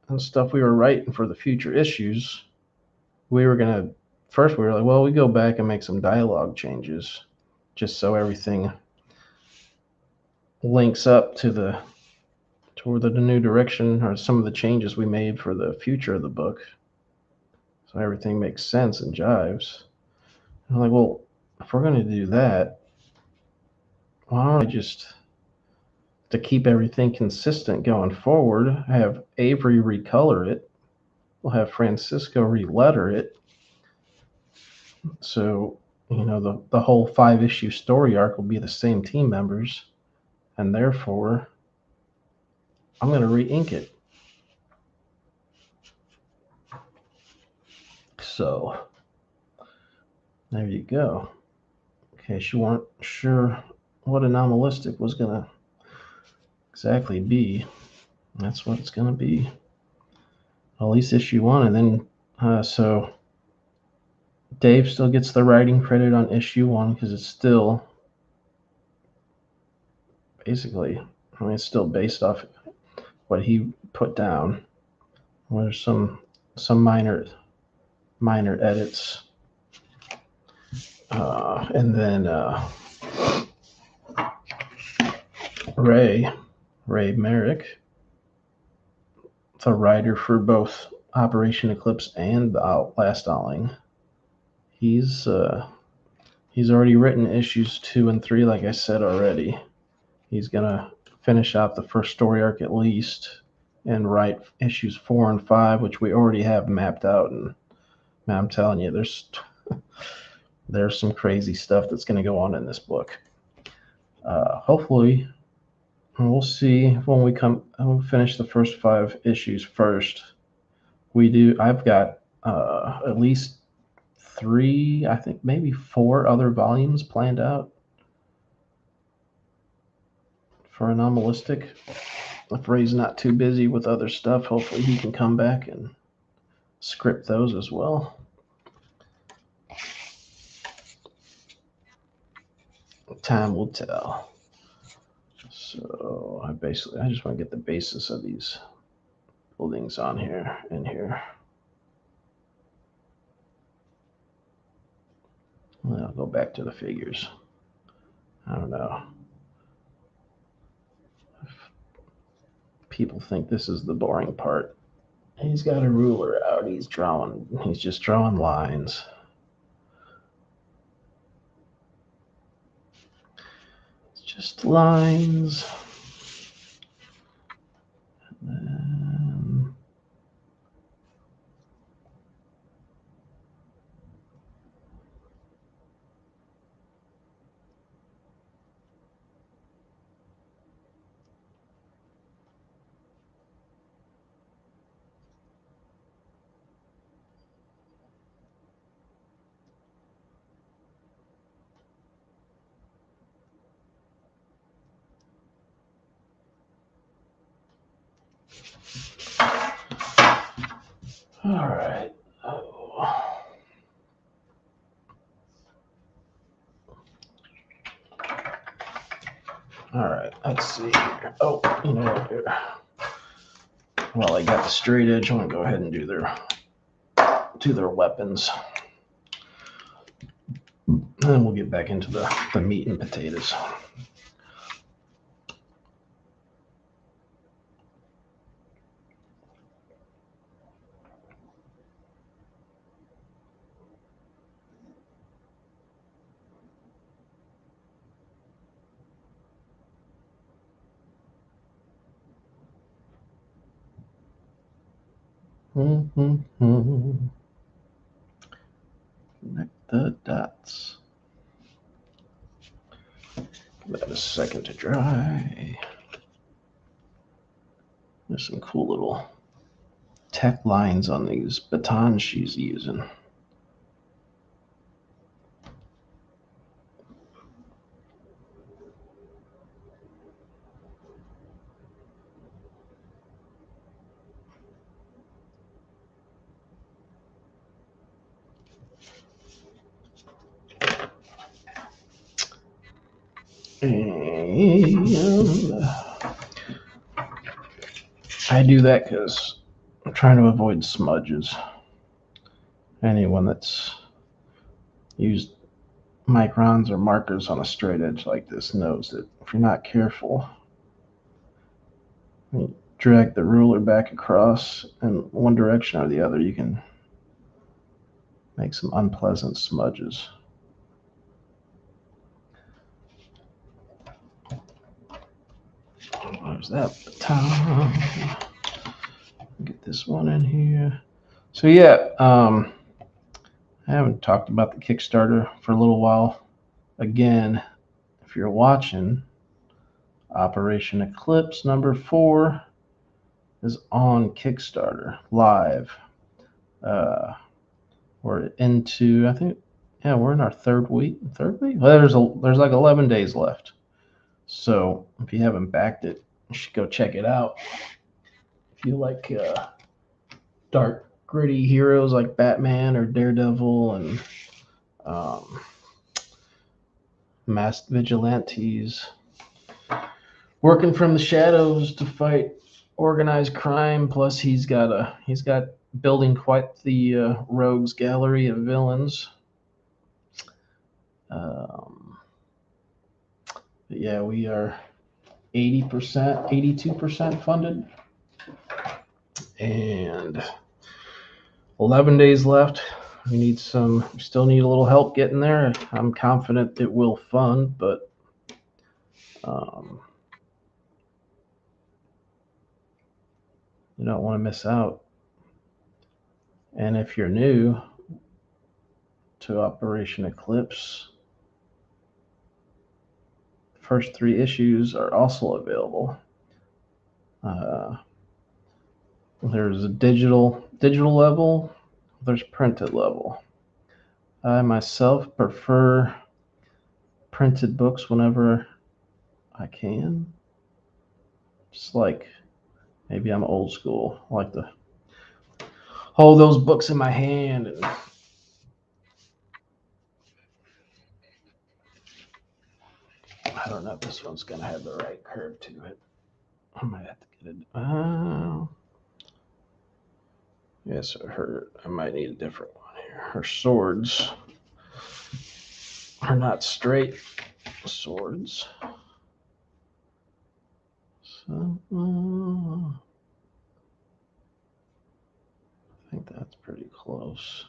[SPEAKER 1] and stuff we were writing for the future issues, we were like, well, we go back and make some dialogue changes just so everything links up toward the new direction or some of the changes we made for the future of the book. So everything makes sense and jives. I'm like, well, if we're going to do that, why don't I just, to keep everything consistent going forward, have Avery recolor it. We'll have Francisco re-letter it. So, the whole 5-issue story arc will be the same team members. And therefore, I'm going to re-ink it. So, there you go. In case you weren't sure what Anomalistic was going to exactly be, that's what it's going to be. At least issue 1. And then, so Dave still gets the writing credit on issue 1 because it's still basically, it's still based off what he put down. There's some minor edits. And then Ray Marek, the writer for both Operation Eclipse and the Last Owling, he's already written issues 2 and 3, like I said already. He's gonna finish out the first story arc at least and write issues 4 and 5, which we already have mapped out. And man, I'm telling you, there's some crazy stuff that's going to go on in this book. Hopefully, we'll see when we'll finish the first 5 issues first. I've got at least 3, I think maybe 4 other volumes planned out for Anomalistic. If Ray's not too busy with other stuff, hopefully he can come back and script those as well. Time will tell. So I just want to get the basis of these buildings on here and here. I'll go back to the figures. I don't know. People think this is the boring part. He's got a ruler out. He's just drawing lines. just lines. And then all right. Oh. All right, let's see here. Oh, you know what? Here. Well, I got the straight edge. I'm gonna go ahead and do their weapons. And then we'll get back into the meat and potatoes. Connect the dots. Give that a second to dry. There's some cool little tech lines on these batons she's using. And I do that because I'm trying to avoid smudges. Anyone that's used microns or markers on a straight edge like this knows that if you're not careful, you drag the ruler back across in one direction or the other, you can make some unpleasant smudges. There's that baton. Get this one in here. So yeah, I haven't talked about the Kickstarter for a little while. Again, if you're watching, Operation Eclipse #4 is on Kickstarter live. We're into, I think, yeah, we're in our third week. Well, there's like 11 days left. So if you haven't backed it, you should go check it out. If you like dark, gritty heroes like Batman or Daredevil and masked vigilantes working from the shadows to fight organized crime. Plus, he's got building quite the rogues gallery of villains. But yeah, we are 80%, 82% funded, and 11 days left. We still need a little help getting there. I'm confident it will fund, but you don't want to miss out. And if you're new to Operation Eclipse, the first 3 issues are also available. There's a digital level, there's printed level. I myself prefer printed books whenever I can. Just like maybe I'm old school. I like to hold those books in my hand and I don't know if this one's gonna have the right curve to it. I might have to get it. Yes, I might need a different one here. Her swords are not straight swords. So I think that's pretty close.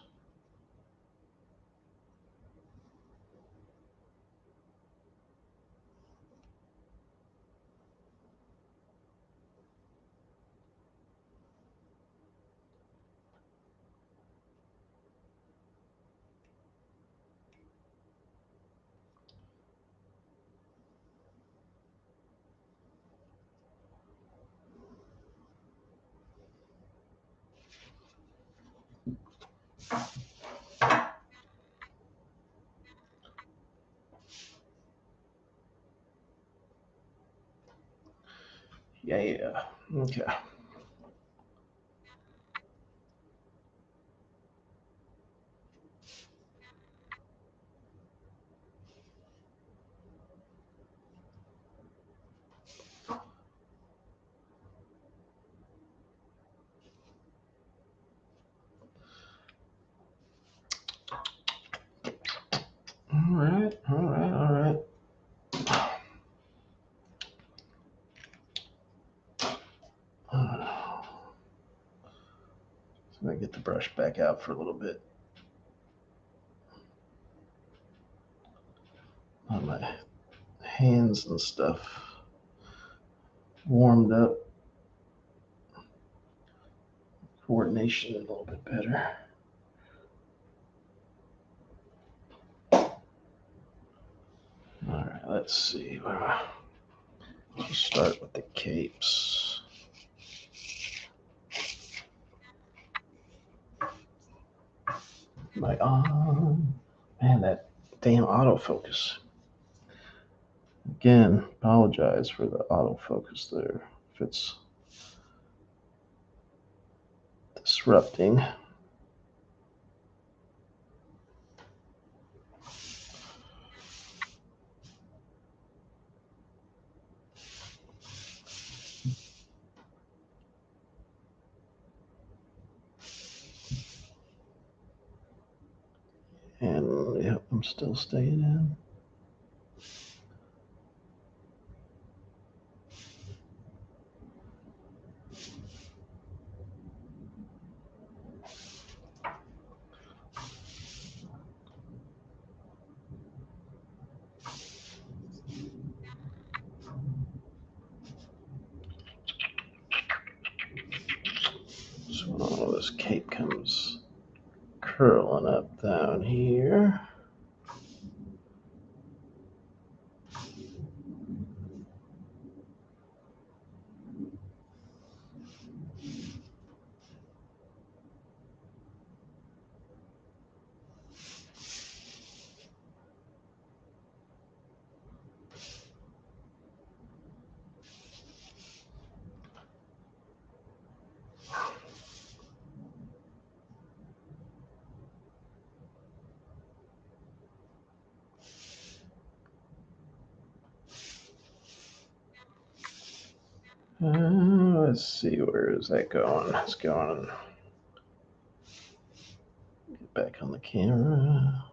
[SPEAKER 1] Yeah. Okay. All right. So I get the brush back out for a little bit. On my hands and stuff warmed up. Coordination a little bit better. All right, let's see. Let's start with the capes. My man, that damn autofocus. Again, apologize for the autofocus there if it's disrupting. And yep, I'm still staying in. So this cape comes curling up down here. Let's see, where is that going? It's going. Get back on the camera.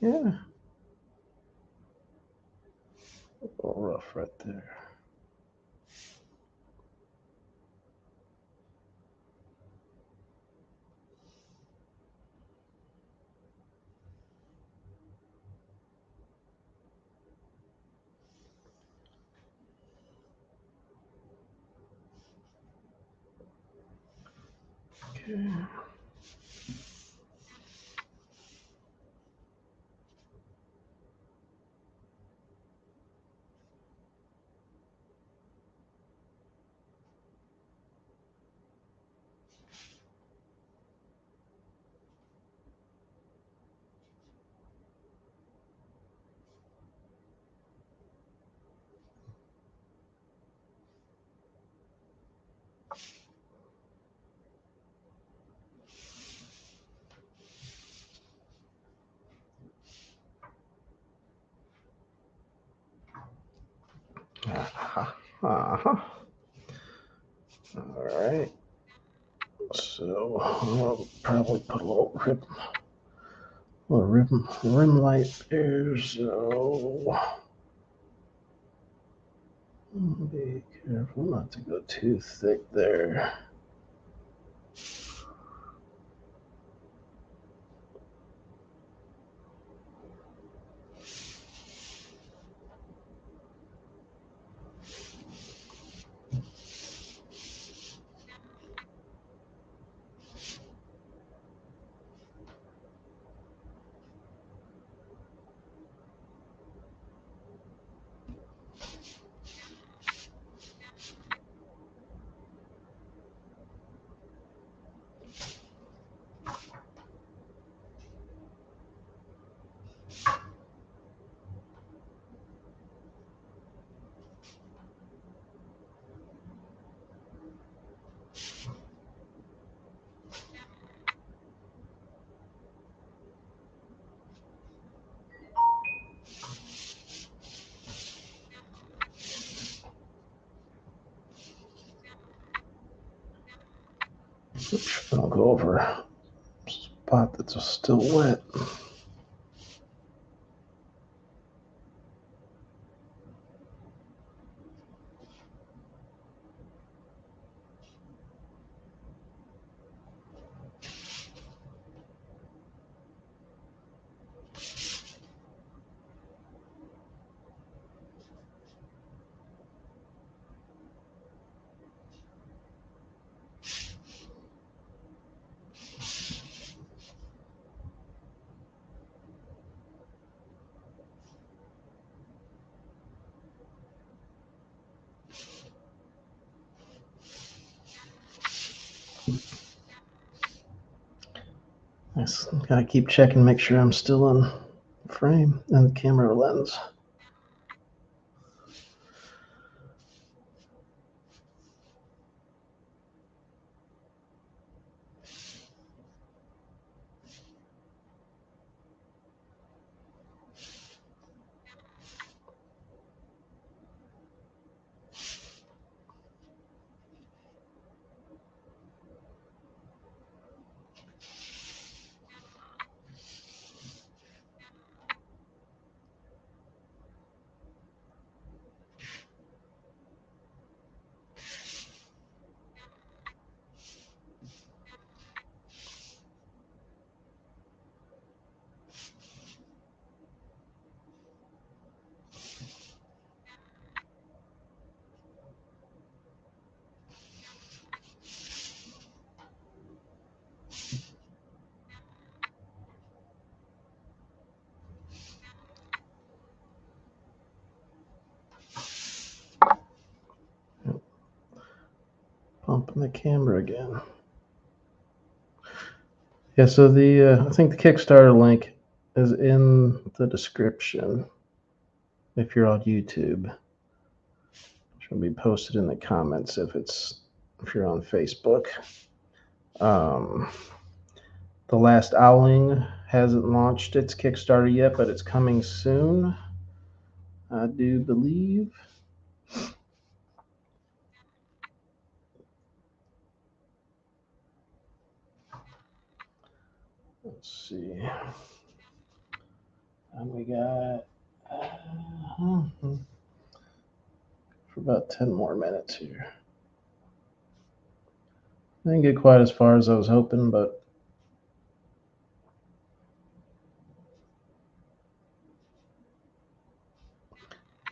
[SPEAKER 1] Yeah. A little rough right there. Okay. Uh-huh. All right. So I'll probably put a little rim light there. So be careful not to go too thick there. Oops, I'll go over a spot that's still wet. Nice. Gotta keep checking, make sure I'm still in frame and the camera lens. Pumping the camera again. Yeah, so I think the Kickstarter link is in the description if you're on YouTube. It should be posted in the comments if you're on Facebook. The Last Owling hasn't launched its Kickstarter yet, but it's coming soon, I do believe. Let's see. And we got for about 10 more minutes here. I didn't get quite as far as I was hoping, but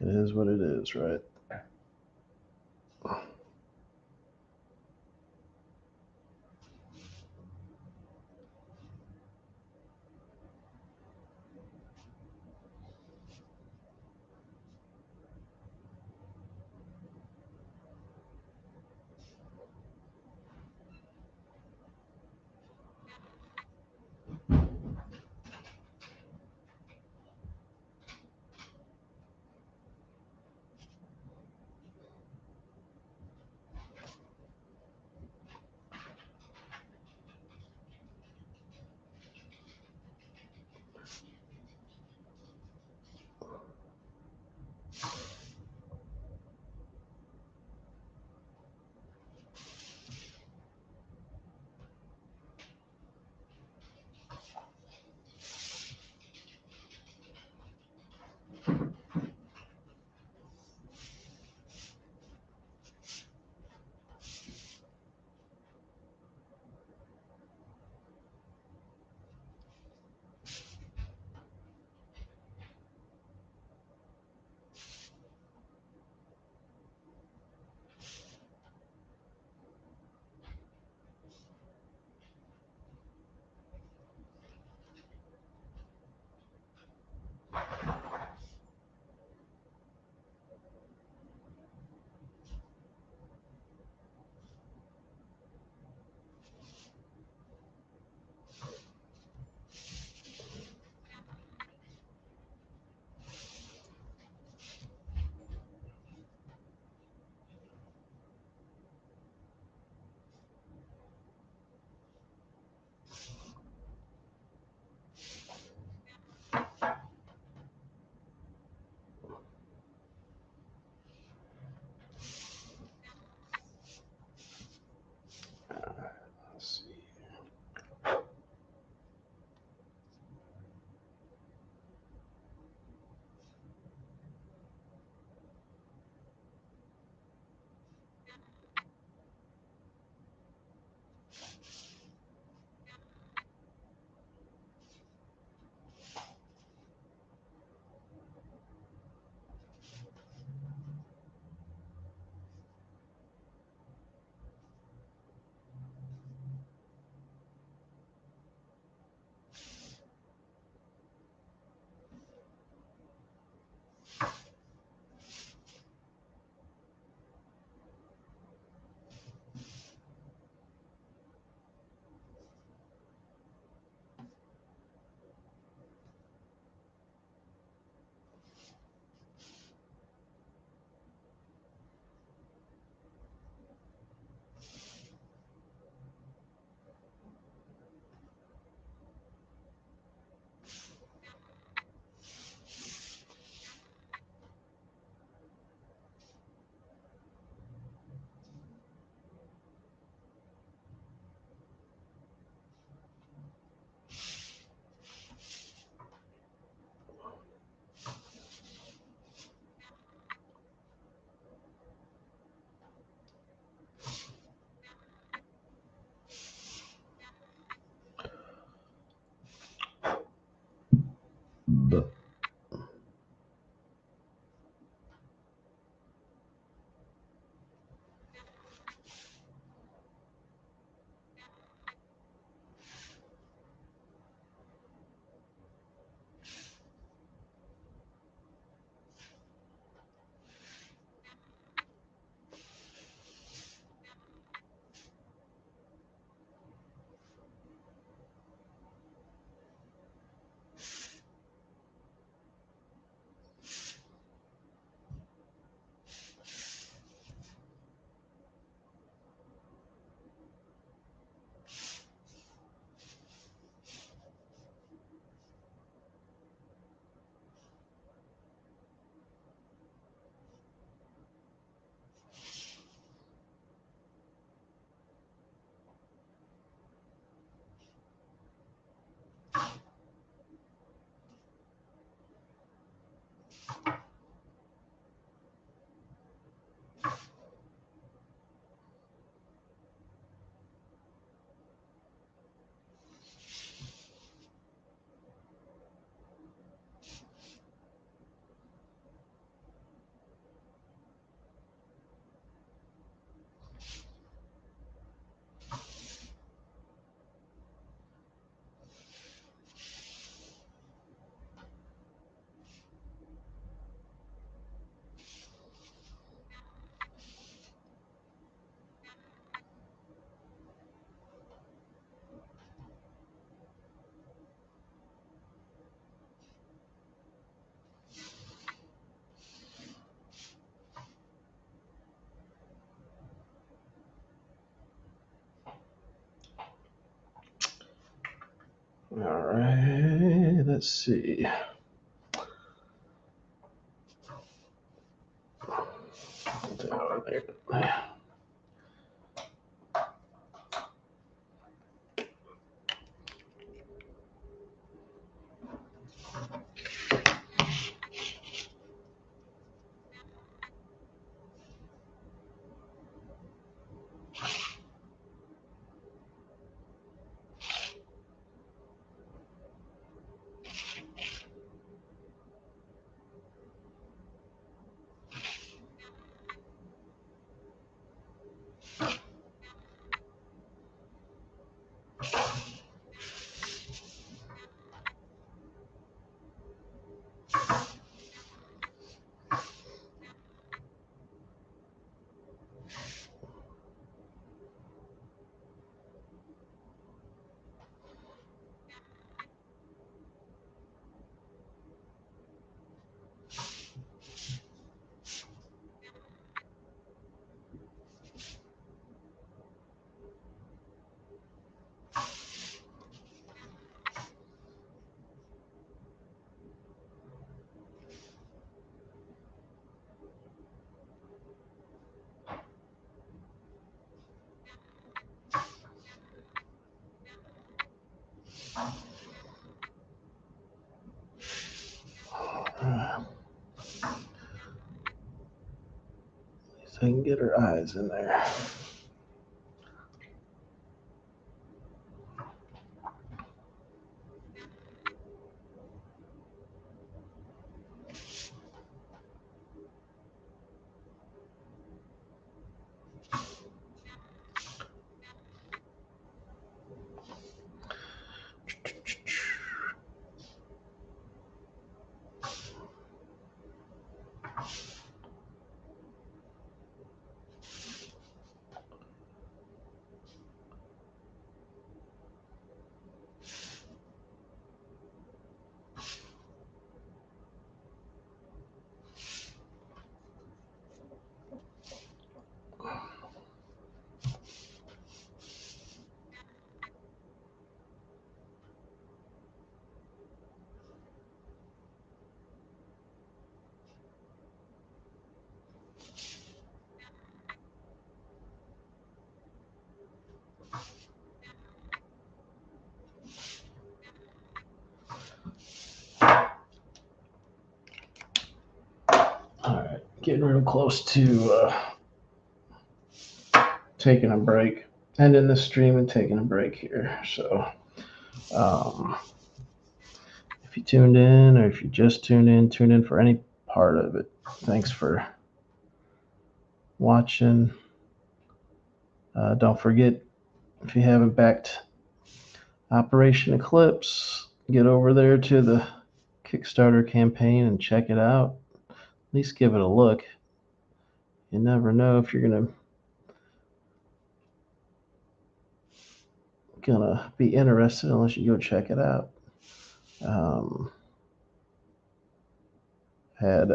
[SPEAKER 1] it is what it is, right? All right, let's see. There. So I can get her eyes in there. All right, getting real close to taking a break, ending the stream and taking a break here. So if you tuned in or if you just tuned in for any part of it, thanks for watching. Don't forget, if you haven't backed Operation Eclipse, get over there to the Kickstarter campaign and check it out. At least give it a look. You never know if you're gonna be interested unless you go check it out. Had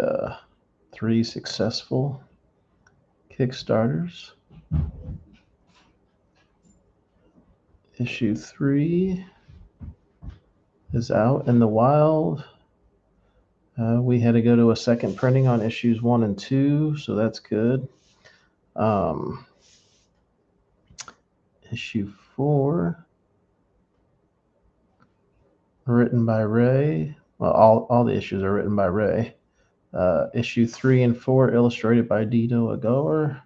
[SPEAKER 1] 3 successful Kickstarters. Issue 3 is out in the wild. We had to go to a second printing on issues 1 and 2, so that's good. Issue 4, written by Ray. Well, all the issues are written by Ray. Issue 3 and 4, illustrated by Dino Agour.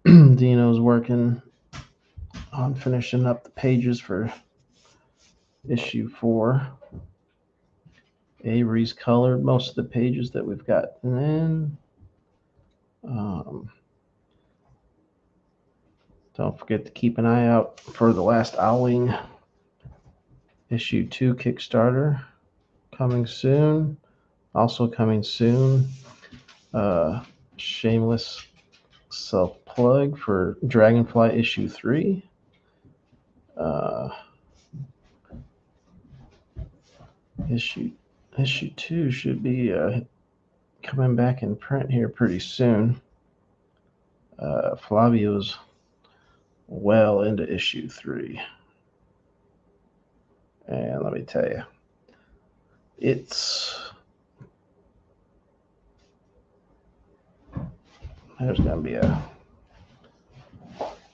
[SPEAKER 1] Dino's working on finishing up the pages for issue 4. Avery's colored most of the pages that we've got. And then don't forget to keep an eye out for the last Owling issue 2 Kickstarter coming soon. Also coming soon, shameless self-plug for Dragonfly issue 3. Issue 2 should be coming back in print here pretty soon. Flavio's well into issue 3. And let me tell you, there's going to be a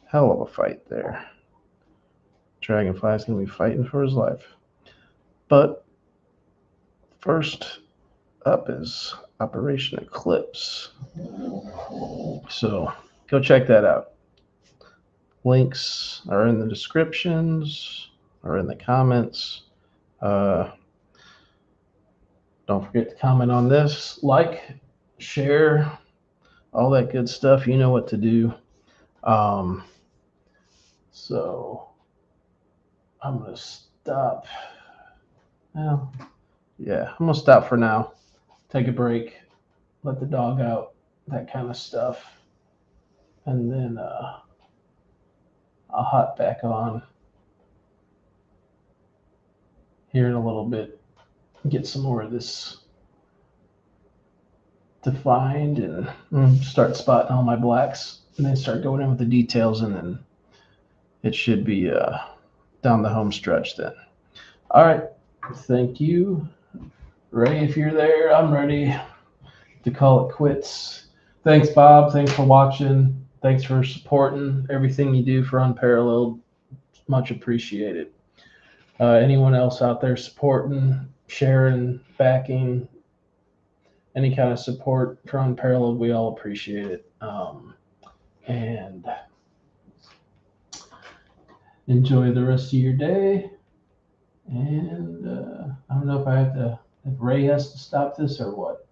[SPEAKER 1] hell of a fight there. Dragonfly's going to be fighting for his life. But first up is Operation Eclipse. So go check that out. Links are in the descriptions or in the comments. Don't forget to comment on this, like, share, all that good stuff. You know what to do. So I'm going to stop. Well, yeah, I'm going to stop for now. Take a break, let the dog out, that kind of stuff. And then I'll hop back on here in a little bit, get some more of this defined and start spotting all my blacks, and then start going in with the details, and then it should be down the home stretch then. All right, thank you. Ray, if you're there, I'm ready to call it quits. Thanks, Bob. Thanks for watching. Thanks for supporting everything you do for Unparalleled. Much appreciated. Anyone else out there supporting, sharing, backing, any kind of support for Unparalleled, we all appreciate it. And enjoy the rest of your day. And I don't know if Ray has to stop this or what.